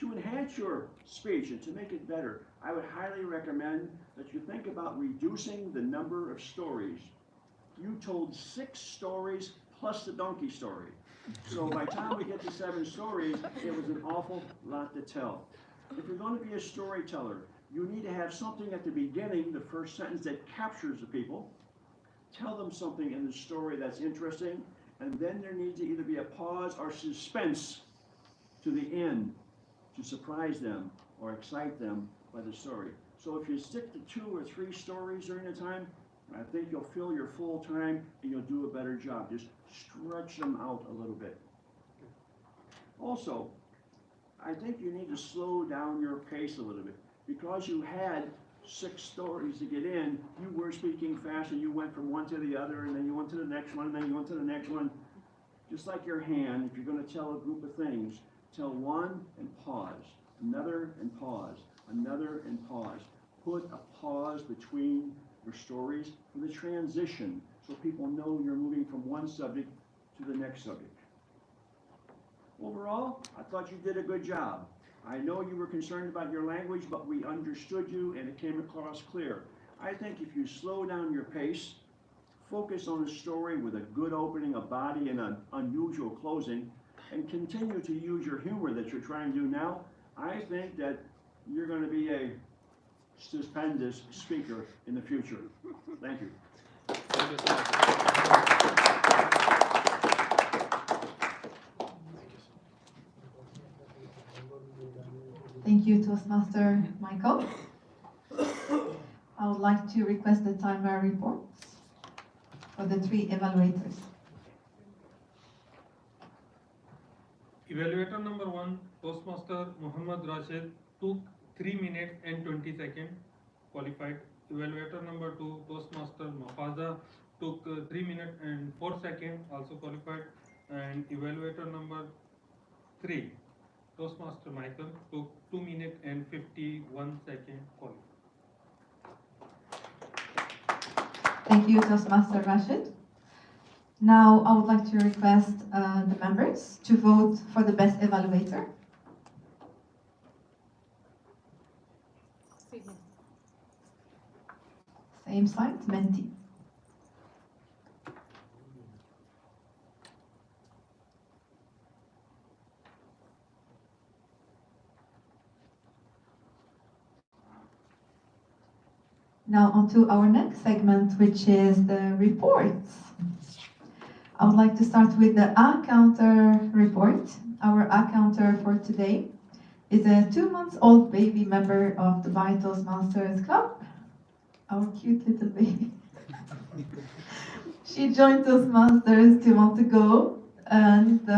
To enhance your speech and to make it better, I would highly recommend that you think about reducing the number of stories. You told 6 stories plus the donkey story. So by the time we get to 7 stories, it was an awful lot to tell. If you're going to be a storyteller, you need to have something at the beginning, the first sentence, that captures the people. Tell them something in the story that's interesting, and then there needs to either be a pause or suspense to the end to surprise them or excite them by the story. So if you stick to 2 or 3 stories during the time, I think you'll fill your full time and you'll do a better job. Just stretch them out a little bit. Also, I think you need to slow down your pace a little bit. Because you had 6 stories to get in, you were speaking fast and you went from one to the other, and then you went to the next one, and then you went to the next one. Just like your hand, if you're going to tell a group of things, tell one and pause, another and pause, another and pause. Put a pause between your stories for the transition, so people know you're moving from one subject to the next subject. Overall, I thought you did a good job. I know you were concerned about your language, but we understood you and it came across clear. I think if you slow down your pace, focus on the story with a good opening, a body, and an unusual closing, and continue to use your humor that you're trying to do now, I think that you're going to be a stupendous speaker in the future. Thank you. Thank you so much. Thank you, Toastmaster Michael. I would like to request the timer reports for the 3 evaluators. Evaluator number 1, Toastmaster Muhammad Rashid, took 3 minutes and 20 seconds, qualified. Evaluator number 2, Toastmaster Mafaza, took 3 minutes and 4 seconds, also qualified. And evaluator number 3, Toastmaster Michael, took 2 minutes and 51 seconds, qualified. Thank you, Toastmaster Rashid. Now, I would like to request the members to vote for the best evaluator. Same side, Menti. Now on to our next segment, which is the reports. I would like to start with the A-Counter report. Our A-Counter for today is a 2-month-old baby member of the Toastmasters Club. Our cute little baby. She joined Toastmasters 2 months ago, and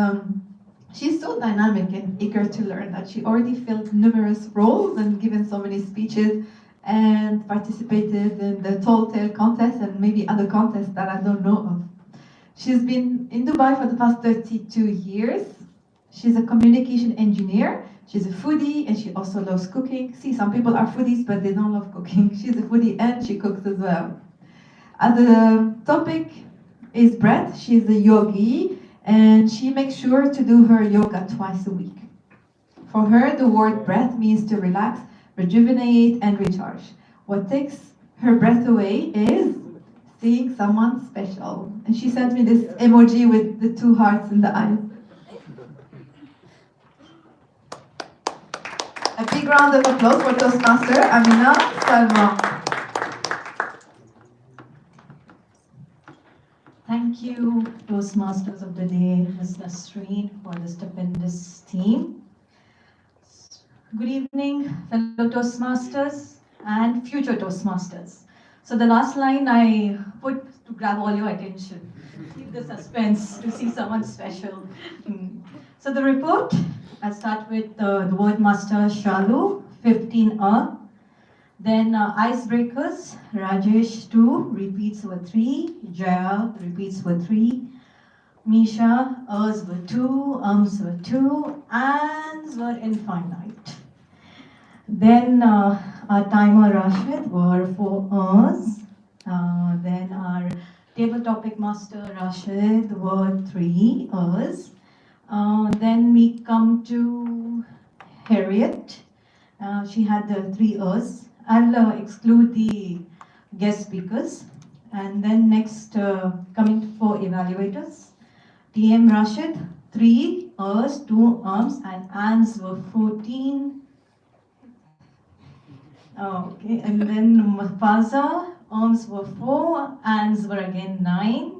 she's so dynamic and eager to learn that she already filled numerous roles and given so many speeches and participated in the Tall Tale contest and maybe other contests that I don't know of. She's been in Dubai for the past 32 years. She's a communication engineer. She's a foodie and she also loves cooking. See, some people are foodies, but they don't love cooking. She's a foodie and she cooks as well. The topic is breath. She's a yogi and she makes sure to do her yoga twice a week. For her, the word breath means to relax, rejuvenate, and recharge. What takes her breath away is seeing someone special. And she sent me this emoji with the 2 hearts in the eyes. A big round of applause for Toastmaster Amina Salma. Thank you, Toastmasters of the Day, Ms. Nisrine, for the stupendous team. Good evening, fellow Toastmasters and future Toastmasters. So the last line I put to grab all your attention, keep the suspense to see someone special. So the report, I'll start with the word master Shalu, 15 Then icebreakers, Rajesh 2 repeats were 3, Jaya repeats were 3, Misha, Ers were 2, were 2, ands were infinite. Then our timer Rashid were 4 Ers. Then our table topic master Rashid were 3 Ers. Then we come to Harriet. She had 3 Ers. I'll exclude the guest speakers. And then next, coming for evaluators, TM Rashid, 3 Ers, 2 and ands were 14. Okay, and then Mafaza, were 4, ands were again 9.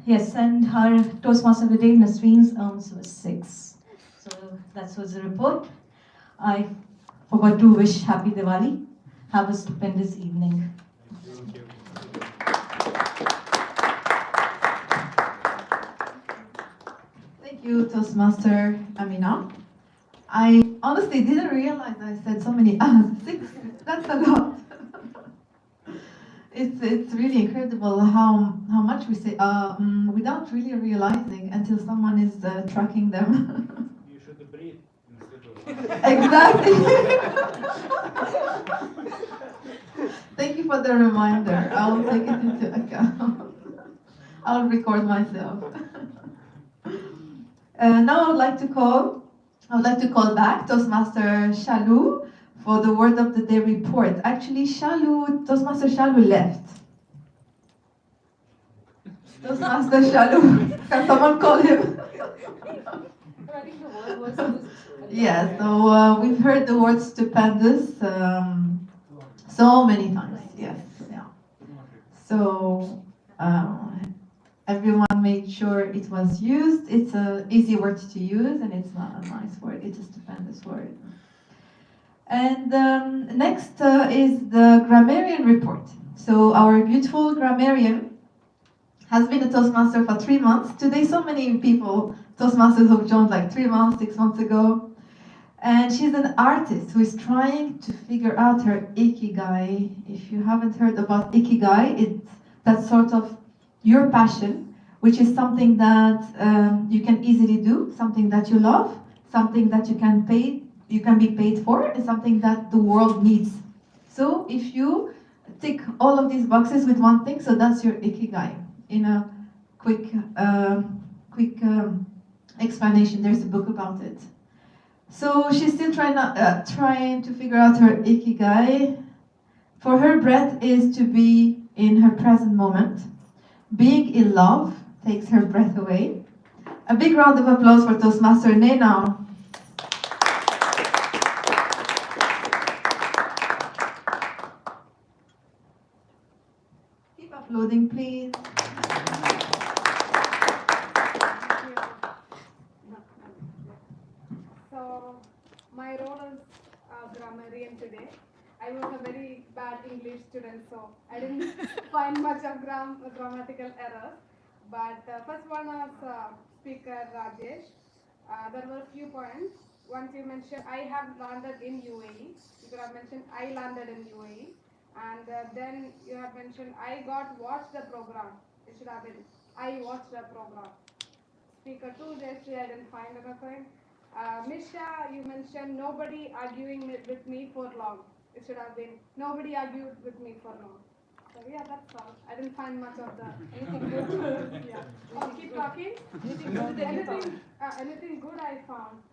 Yes, and her Toastmaster of the Day, Nasreen's were 6. So that was the report. I forgot to wish Happy Diwali. Have a stupendous evening. Thank you, Toastmaster Amina. I honestly didn't realize I said so many 6. That's a lot. It's really incredible how much we say without really realizing until someone is tracking them. You should breathe instead of... Exactly. Thank you for the reminder. I will take it into account. I'll record myself. Now I would like to call back Toastmaster Shalu for the word of the day report. Actually, Toastmaster Shalu left. Toastmaster Shalu, can someone call him? I think the word was used. Yeah, so we've heard the word stupendous so many times. Yes, yeah. So everyone made sure it was used. It's an easy word to use, and it's not a nice word. It's a stupendous word. And next is the grammarian report. So our beautiful grammarian has been a Toastmaster for 3 months. Today, so many people, Toastmasters have joined like 3 months, 6 months ago. And she's an artist who is trying to figure out her ikigai. If you haven't heard about ikigai, it's that sort of your passion, which is something that you can easily do, something that you love, something that you can be paid for, and something that the world needs. So if you tick all of these boxes with one thing, so that's your ikigai. In a quick explanation, there's a book about it. So she's still trying to figure out her ikigai. For her, breath is to be in her present moment. Being in love takes her breath away. A big round of applause for Toastmaster Nena. Keep uploading, please. So, my role as a grammarian today. I was a very bad English student, so I didn't find much of grammatical errors. But first one was speaker Rajesh. There were a few points. Once you mentioned, I have landed in UAE. You could have mentioned, I landed in UAE. And then you have mentioned, I watched the program. It should have been, I watched the program. speaker 2, Jayashree, I didn't find anything. Misha, you mentioned nobody arguing with me for long. It should have been nobody argued with me for long. So yeah, that's all. I didn't find much of anything good. Yeah. Oh, keep talking. Anything good I found.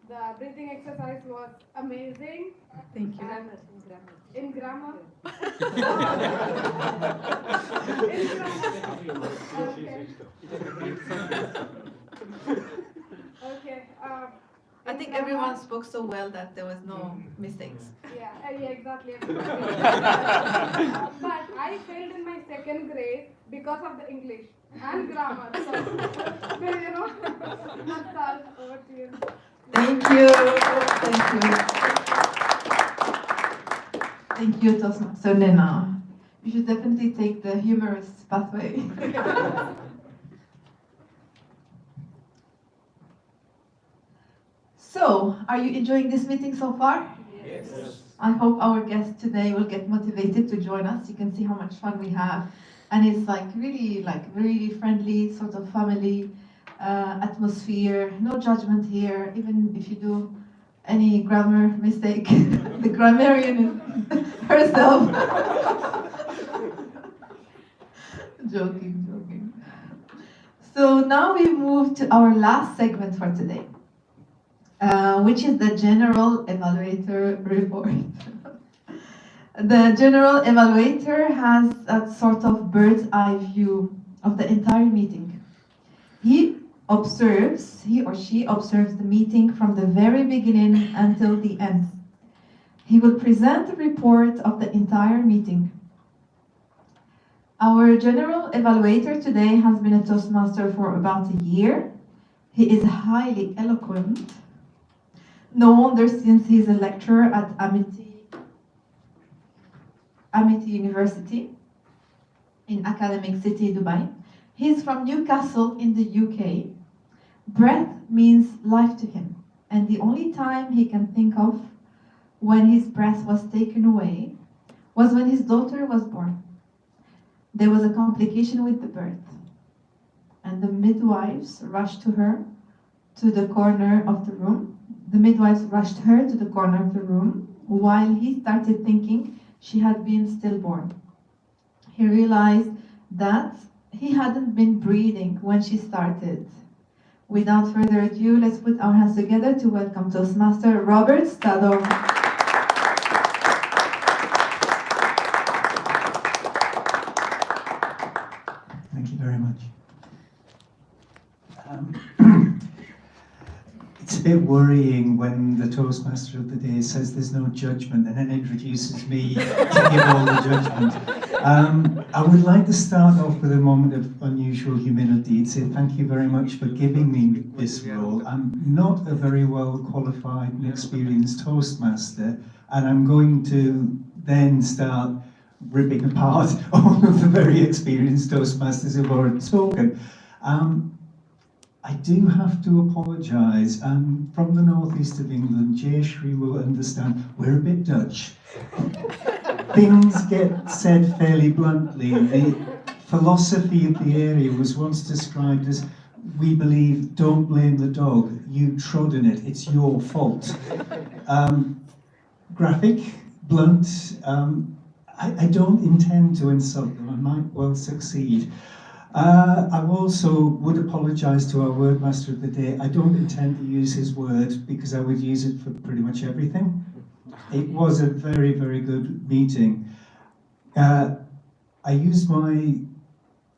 The breathing exercise was amazing. Thank you. In grammar. Okay. I think everyone spoke so well that there was no mistakes. Yeah, exactly. But I failed in my second grade because of the English and grammar. So, you know, that's all. Over to you. Thank you. Thank you. Thank you, Toastmaster Nena. You should definitely take the humorous pathway. So, are you enjoying this meeting so far? Yes. I hope our guests today will get motivated to join us. You can see how much fun we have. And it's really friendly, sort of family atmosphere, no judgment here, even if you do any grammar mistake, the grammarian herself. Joking. So now we move to our last segment for today, which is the General Evaluator Report. The General Evaluator has a sort of bird's eye view of the entire meeting. He or she observes the meeting from the very beginning until the end. He will present a report of the entire meeting. Our General Evaluator today has been a Toastmaster for about a year. He is highly eloquent. No wonder, since he's a lecturer at Amity University in Academic City, Dubai. He's from Newcastle in the UK. Breath means life to him, and the only time he can think of when his breath was taken away was when his daughter was born. There was a complication with the birth, and the midwives rushed her to the corner of the room. The midwives rushed her to the corner of the room while he started thinking she had been stillborn. He realized that he hadn't been breathing when she started. Without further ado, let's put our hands together to welcome Toastmaster Robert Stadom. Thank you very much. It's a bit worrying when the Toastmaster of the day says there's no judgment and then introduces me to give all the judgment. I would like to start off with a moment of unusual humility and say thank you very much for giving me this role. I'm not a very well qualified and experienced Toastmaster, and I'm going to then start ripping apart all of the very experienced Toastmasters who've already spoken. I do have to apologise. I'm from the northeast of England. Jayashree will understand we're a bit Dutch. Things get said fairly bluntly. The philosophy of the area was once described as, we believe, don't blame the dog, you trod in it, it's your fault. Graphic, blunt, I don't intend to insult them, I might well succeed. I also would apologise to our wordmaster of the day. I don't intend to use his word because I would use it for pretty much everything. It was a very, very good meeting. I used my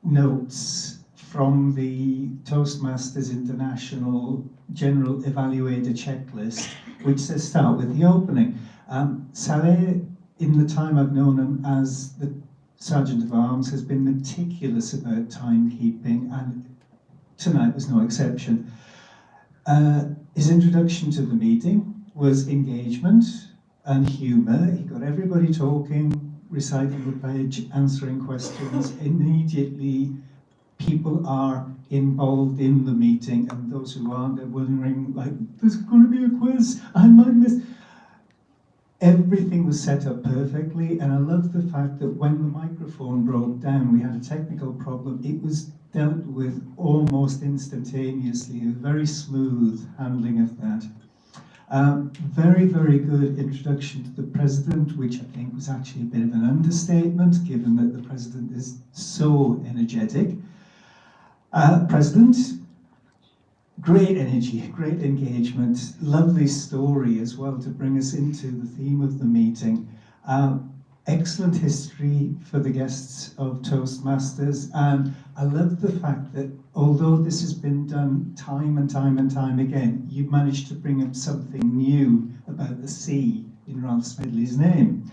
notes from the Toastmasters International General Evaluator Checklist, which says start with the opening. Saleh, in the time I've known him as the Sergeant of Arms, has been meticulous about timekeeping, and tonight was no exception. His introduction to the meeting was engagement and humour. He got everybody talking, reciting the pledge, answering questions. Immediately, people are involved in the meeting, and those who aren't are wondering, like, there's going to be a quiz, I might miss. Everything was set up perfectly, and I love the fact that when the microphone broke down, we had a technical problem. It was dealt with almost instantaneously, a very smooth handling of that. Very, very good introduction to the President, which I think was actually a bit of an understatement, given that the President is so energetic. President, great energy, great engagement, lovely story as well to bring us into the theme of the meeting. Excellent history for the guests of Toastmasters, and I love the fact that although this has been done time and time and time again, you've managed to bring up something new about the C in Ralph Smedley's name.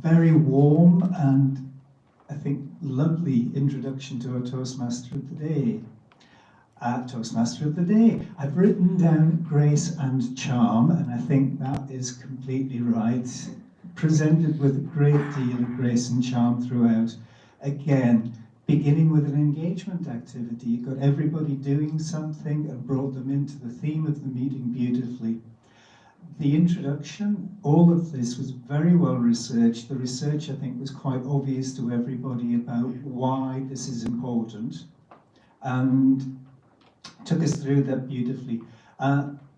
Very warm and I think lovely introduction to our Toastmaster of the Day. Toastmaster of the Day. I've written down grace and charm, and I think that is completely right. Presented with a great deal of grace and charm throughout. Again, beginning with an engagement activity. You got everybody doing something and brought them into the theme of the meeting beautifully. The introduction, all of this was very well researched. The research, I think, was quite obvious to everybody about why this is important, and took us through that beautifully.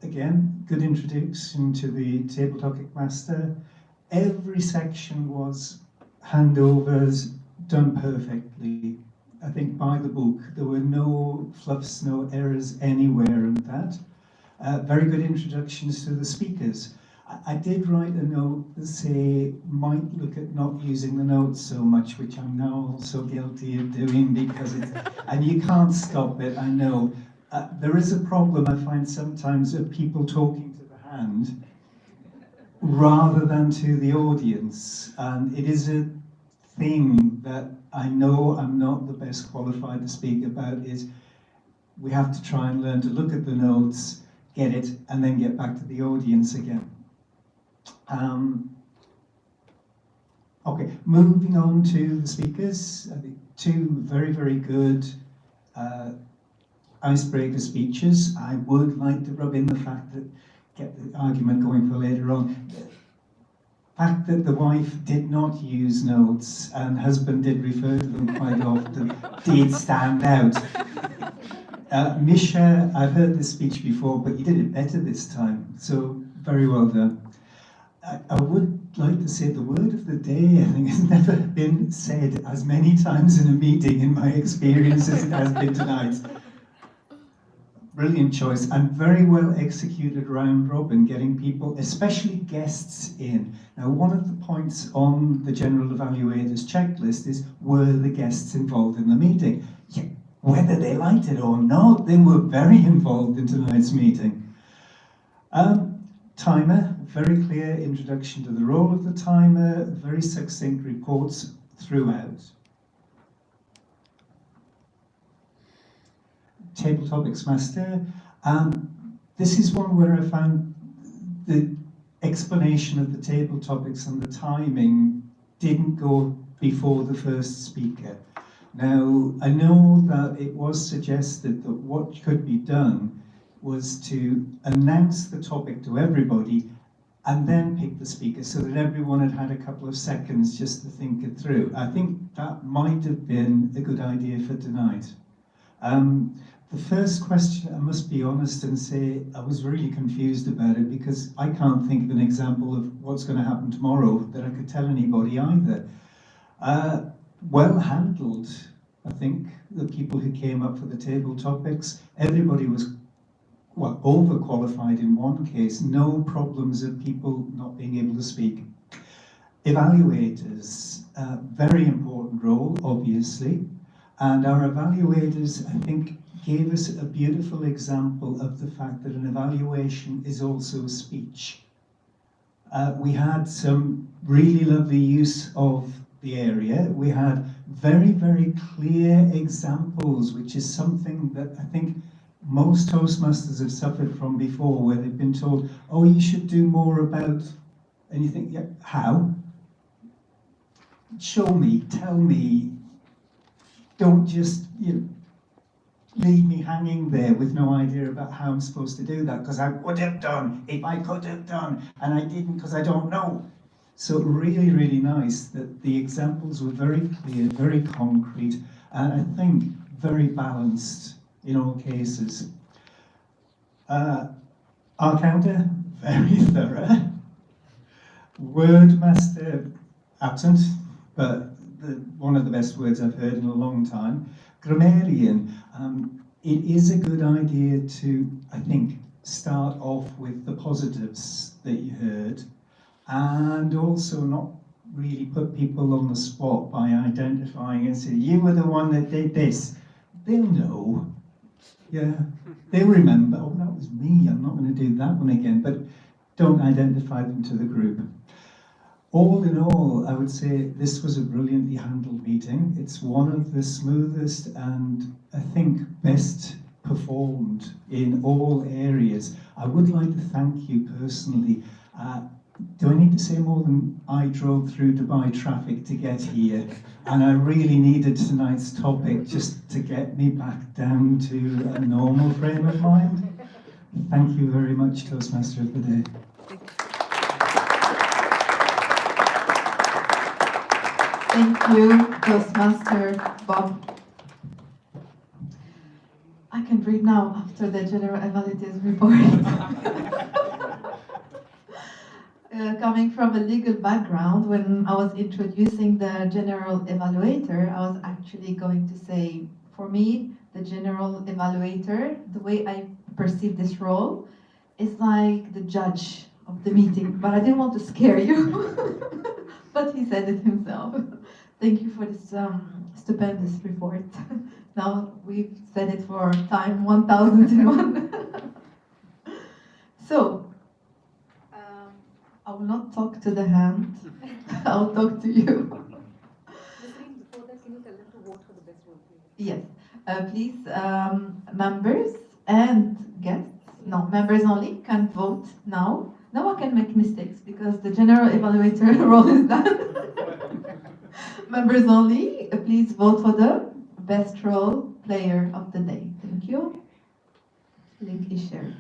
Again, good introduction to the table topic master. Every section was handovers done perfectly. I think by the book, there were no fluffs, no errors anywhere in that. Very good introductions to the speakers. I did write a note that say, might look at not using the notes so much, which I'm now also guilty of doing because it's, and you can't stop it, I know. There is a problem I find sometimes of people talking to the hand rather than to the audience. And it is a thing that I know I'm not the best qualified to speak about, is we have to try and learn to look at the notes, get it, and then get back to the audience again. Okay, moving on to the speakers. I think two very, very good icebreaker speeches. I would like to rub in the fact that, get the argument going for later on, the fact that the wife did not use notes and husband did refer to them quite often did stand out. Misha, I've heard this speech before, but you did it better this time, so very well done. I would like to say the word of the day, I think, has never been said as many times in a meeting in my experience as it has been tonight. Brilliant choice, and very well executed round robin, getting people, especially guests, in. Now, one of the points on the General Evaluator's checklist is, were the guests involved in the meeting? Yeah, whether they liked it or not, they were very involved in tonight's meeting. Timer, very clear introduction to the role of the timer, very succinct reports throughout. Table topics master. This is one where I found the explanation of the table topics and the timing didn't go before the first speaker. Now, I know that it was suggested that what could be done was to announce the topic to everybody and then pick the speaker so that everyone had had a couple of seconds just to think it through. I think that might have been a good idea for tonight. The first question, I must be honest and say, I was really confused about it because I can't think of an example of what's going to happen tomorrow that I could tell anybody either. Well handled, I think, the people who came up for the table topics. Everybody was, well, overqualified in one case, no problems of people not being able to speak. Evaluators, very important role, obviously, and our evaluators, I think, gave us a beautiful example of the fact that an evaluation is also speech. We had some really lovely use of the area. We had very, very clear examples, which is something that I think most Toastmasters have suffered from before, where they've been told, oh, you should do more about, and you think, yeah, how? Show me, tell me, don't just, you know, leave me hanging there with no idea about how I'm supposed to do that, because I would have done if I could have done, and I didn't because I don't know. So really, really nice that the examples were very clear, very concrete, and I think very balanced in all cases. Our counter, very thorough. Wordmaster, absent, but one of the best words I've heard in a long time. Grammarian, it is a good idea to, I think, start off with the positives that you heard, and also not really put people on the spot by identifying and say, you were the one that did this. They'll know. Yeah, they'll remember, oh, that was me, I'm not going to do that one again, but don't identify them to the group. All in all, I would say this was a brilliantly handled meeting. It's one of the smoothest and I think best performed in all areas. I would like to thank you personally. Do I need to say more than I drove through Dubai traffic to get here? And I really needed tonight's topic just to get me back down to a normal frame of mind. Thank you very much, Toastmaster of the Day. Thank you, Toastmaster Bob. I can breathe now after the General Evaluators report. Coming from a legal background, when I was introducing the General Evaluator, I was actually going to say, for me, the General Evaluator, the way I perceive this role, is like the judge of the meeting, but I didn't want to scare you. But he said it himself. Thank you for this stupendous report. Now we've said it for time 1001. So, I will not talk to the hand. I'll talk to you. Before that, can you tell them to vote for the best role, please? Yes. Please, members and guests, no, members only can vote now. Now I can make mistakes because the General Evaluator role is done. Members only, please vote for the best role player of the day. Thank you. Link is shared.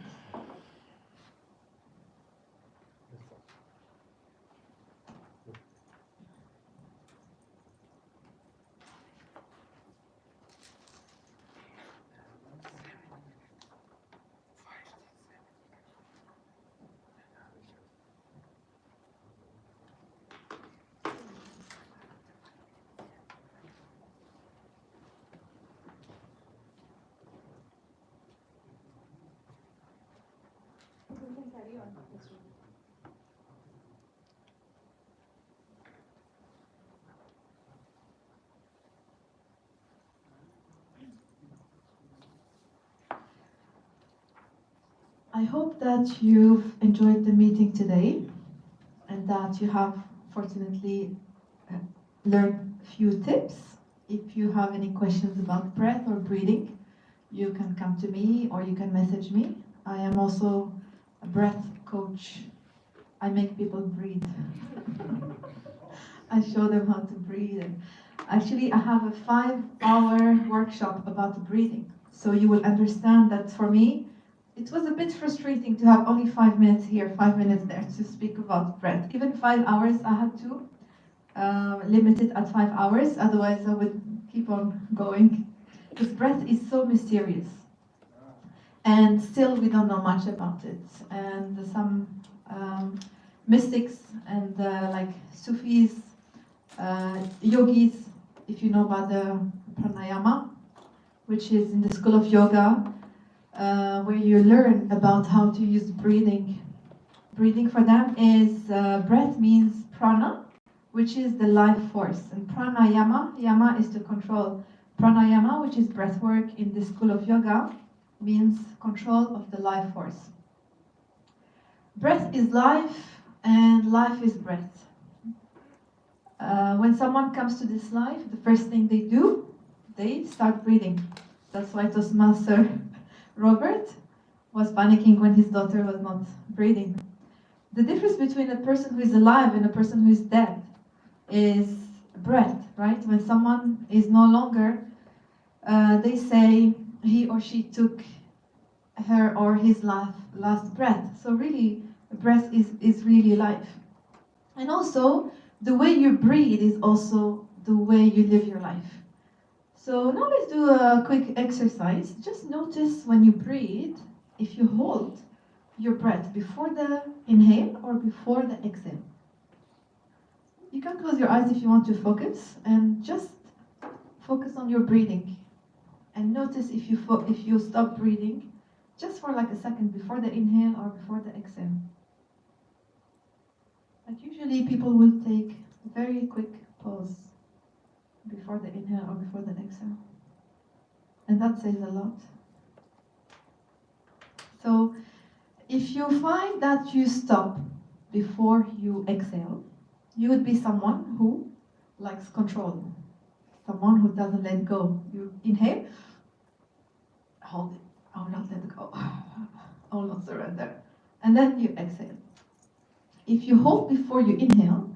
We can carry on. I hope that you've enjoyed the meeting today and that you have fortunately learned a few tips. If you have any questions about breath or breathing, you can come to me or you can message me. I am also a breath coach. I make people breathe. I show them how to breathe. And actually, I have a 5-hour workshop about breathing. So you will understand that for me, it was a bit frustrating to have only 5 minutes here, 5 minutes there to speak about breath. Even 5 hours, I had to limit it at 5 hours, otherwise I would keep on going. Because breath is so mysterious. And still we don't know much about it. And some mystics and like Sufis, yogis, if you know about the pranayama, which is in the school of yoga, where you learn about how to use breathing. Breathing for them is, breath means prana, which is the life force. And pranayama, yama is to control. Pranayama, which is breath work in the school of yoga, means control of the life force. Breath is life and life is breath. When someone comes to this life, the first thing they do, they start breathing. That's why Toastmaster Robert was panicking when his daughter was not breathing. The difference between a person who is alive and a person who is dead is breath, right? When someone is no longer, they say he or she took her or his last breath. So really, breath is really life. And also, the way you breathe is also the way you live your life. So now let's do a quick exercise. Just notice when you breathe, if you hold your breath before the inhale or before the exhale. You can close your eyes if you want to focus, and just focus on your breathing. And notice if you stop breathing, just for like a second before the inhale or before the exhale. Like usually people will take a very quick pause before the inhale or before the exhale. And that says a lot. So if you find that you stop before you exhale, you would be someone who likes control, someone who doesn't let go. You inhale, hold it, I will not let go, I will not surrender. And then you exhale. If you hold before you inhale,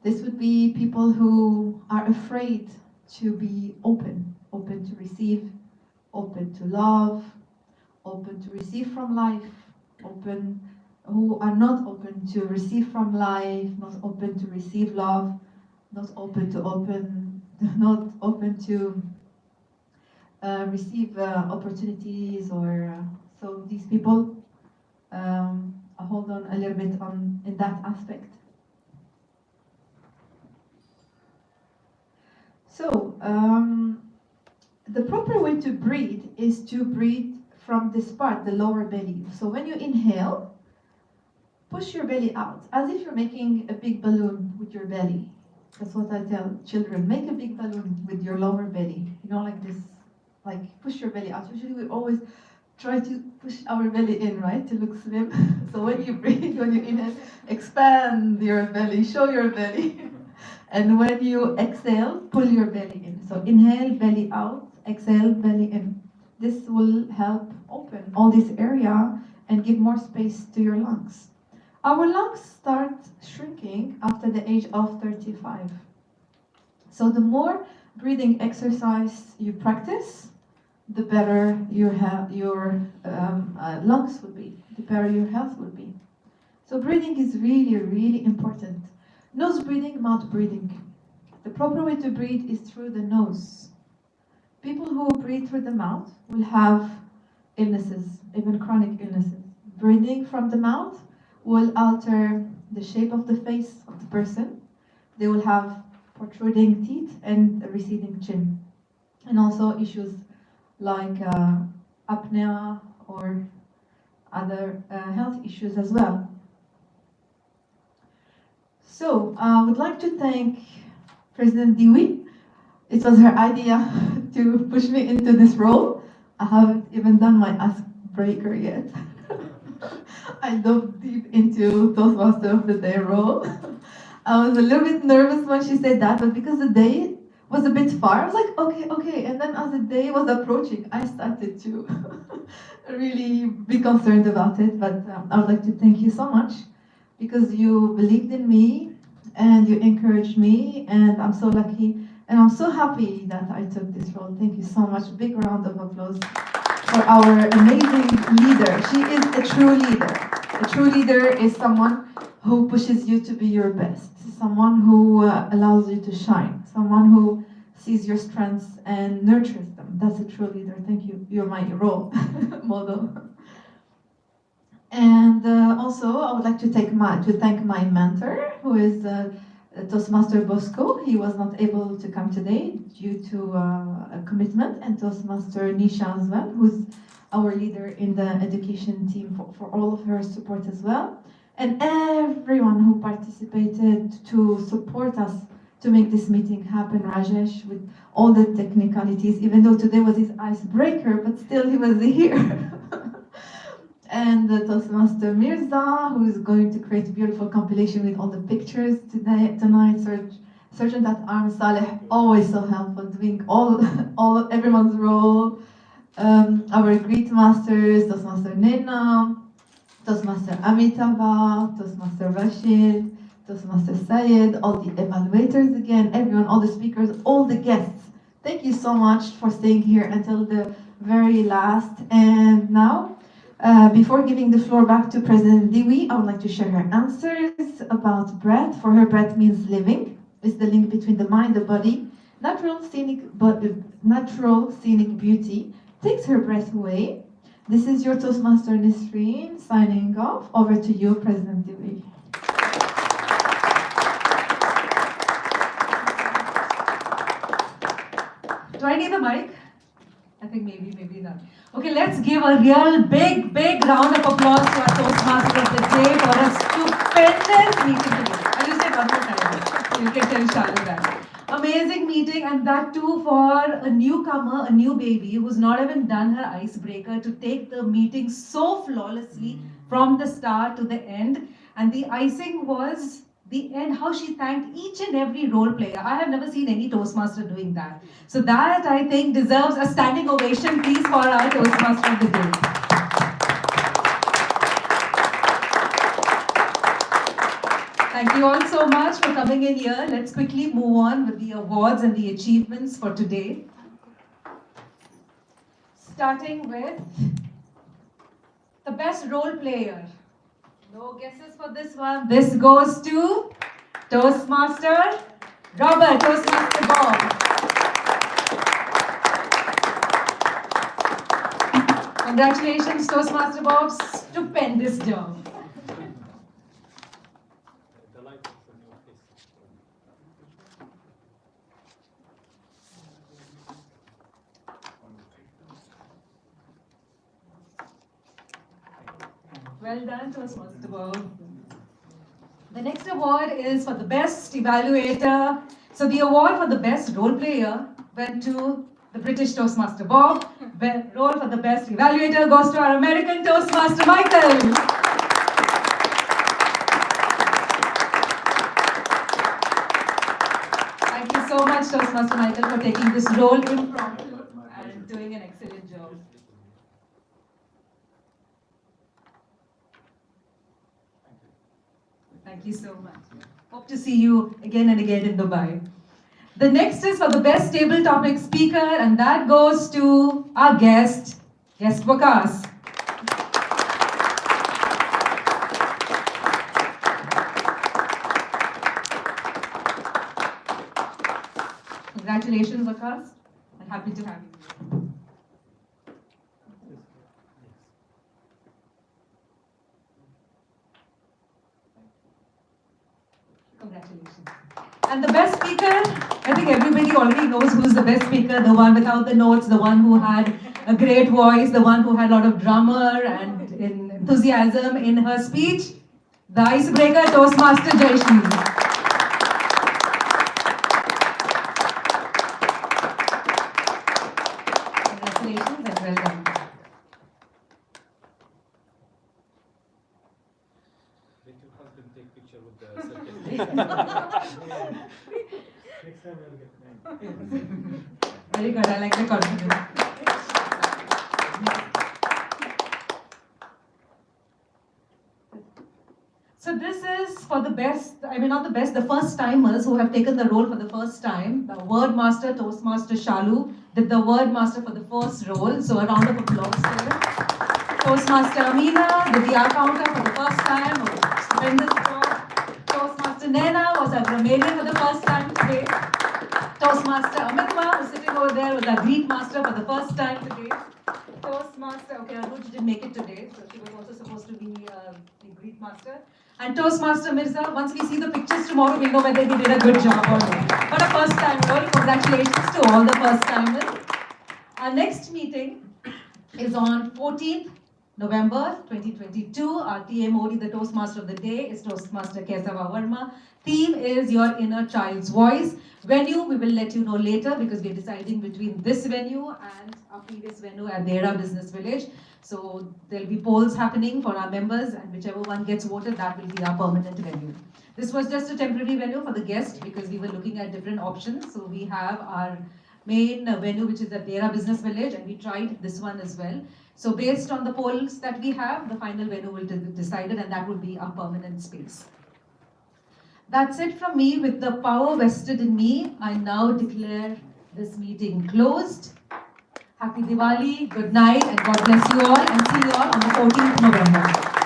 this would be people who are afraid to be open to receive, open to love, open to receive from life, who are not open to receive from life, not open to receive love, not open to receive opportunities, or so these people hold on a little bit in that aspect. So the proper way to breathe is to breathe from this part, the lower belly. So when you inhale, push your belly out, as if you're making a big balloon with your belly. That's what I tell children, make a big balloon with your lower belly. You know, like this, like push your belly out. Usually we always try to push our belly in, right, to look slim. So when you breathe, when you inhale, expand your belly, show your belly. And when you exhale, pull your belly in. So inhale, belly out, exhale, belly in. This will help open all this area and give more space to your lungs. Our lungs start shrinking after the age of 35. So the more breathing exercise you practice, the better your lungs will be, the better your health will be. So breathing is really, really important. Nose breathing, mouth breathing. The proper way to breathe is through the nose. People who breathe through the mouth will have illnesses, even chronic illnesses. Breathing from the mouth will alter the shape of the face of the person. They will have protruding teeth and a receding chin. And also issues like apnea or other health issues as well. So I would like to thank President Dewey. It was her idea to push me into this role. I haven't even done my icebreaker yet. I dove deep into Toastmaster of the Day role. I was a little bit nervous when she said that, but because the day was a bit far, I was like, okay. And then as the day was approaching, I started to really be concerned about it. But I would like to thank you so much, because you believed in me and you encouraged me, and I'm so lucky and I'm so happy that I took this role. Thank you so much. Big round of applause for our amazing leader. She is a true leader. A true leader is someone who pushes you to be your best, someone who allows you to shine, someone who sees your strengths and nurtures them. That's a true leader. Thank you. You're my role model. And also, I would like to thank my mentor, who is Toastmaster Bosco. He was not able to come today due to a commitment, and Toastmaster Nisha as well, who's our leader in the education team, for all of her support as well. And everyone who participated to support us to make this meeting happen. Rajesh, with all the technicalities, even though today was his icebreaker, but still he was here. And Toastmaster Mirza, who is going to create a beautiful compilation with all the pictures tonight. Sergeant at Arms Saleh, always so helpful, doing everyone's role. Our Greek masters, Toastmaster Nena, Toastmaster Amitava, Toastmaster Rashid, Toastmaster Zayed, all the evaluators again, everyone, all the speakers, all the guests. Thank you so much for staying here until the very last. And now, before giving the floor back to President Dewey, I would like to share her answers about breath. For her, breath means living. It's the link between the mind, the body, natural scenic beauty takes her breath away. This is your Toastmaster Nisrine signing off. Over to you, President Dili. Do I need the mic? I think maybe not. Okay, let's give a real big round of applause to our Toastmaster of the day for a stupendous meeting today. I just said one more time. You can tell Charlotte that. Amazing meeting, and that too for a newcomer, a new baby who's not even done her icebreaker, to take the meeting so flawlessly from the start to the end. And the icing was the end, how she thanked each and every role player. I have never seen any Toastmaster doing that. So that, I think, deserves a standing ovation, please, for our Toastmaster of the day. Thank you all so much for coming in here. Let's quickly move on with the awards and the achievements for today. Starting with the best role player. No guesses for this one. This goes to Toastmaster Robert, Toastmaster Bob. Congratulations, Toastmaster Bob. Stupendous job. Well done, Toastmaster Bob. The next award is for the best evaluator. So the award for the best role player went to the British Toastmaster Bob. The role for the best evaluator goes to our American Toastmaster Michael. Thank you so much, Toastmaster Michael, for taking this role impromptu and doing an excellent job. Thank you so much. Hope to see you again and again in Dubai. The next is for the best table topic speaker, and that goes to our guest Wakas. Congratulations, Wakas. I'm happy to have you. Congratulations. And the best speaker, I think everybody already knows who's the best speaker, the one without the notes, the one who had a great voice, the one who had a lot of drummer and enthusiasm in her speech, the icebreaker, Toastmaster Jayashree. Congratulations and well done. Let your husband take picture with the circle. Next time we'll get Very good, I like the confidence. So this is for the best, not the best, the first timers who have taken the role for the first time. The word master, Toastmaster Shalu, did the word master for the first role. So a round of applause there. Toastmaster Amina did the R counter for the first time. Stupendous job. Toastmaster Naina was a grammarian for the first time today. Toastmaster Amitma, who's sitting over there, was a Greek master for the first time today. Toastmaster, okay, Anuj didn't make it today, so she was also supposed to be the Greek master. And Toastmaster Mirza, once we see the pictures tomorrow, we'll know whether he did a good job or not. But a first time role, congratulations to all the first timers. Our next meeting is on 14th November 2022. Our TMOD, the Toastmaster of the day, is Toastmaster Kesava Verma. Theme is Your Inner Child's Voice. Venue, we will let you know later because we're deciding between this venue and our previous venue at the Era Business Village. So there'll be polls happening for our members, and whichever one gets voted, that will be our permanent venue. This was just a temporary venue for the guests because we were looking at different options. So we have our main venue, which is at the Era Business Village, and we tried this one as well. So based on the polls that we have, the final venue will be decided, and that would be our permanent space. That's it from me. With the power vested in me, I now declare this meeting closed. Happy Diwali, good night, and God bless you all, and see you all on the 14th November.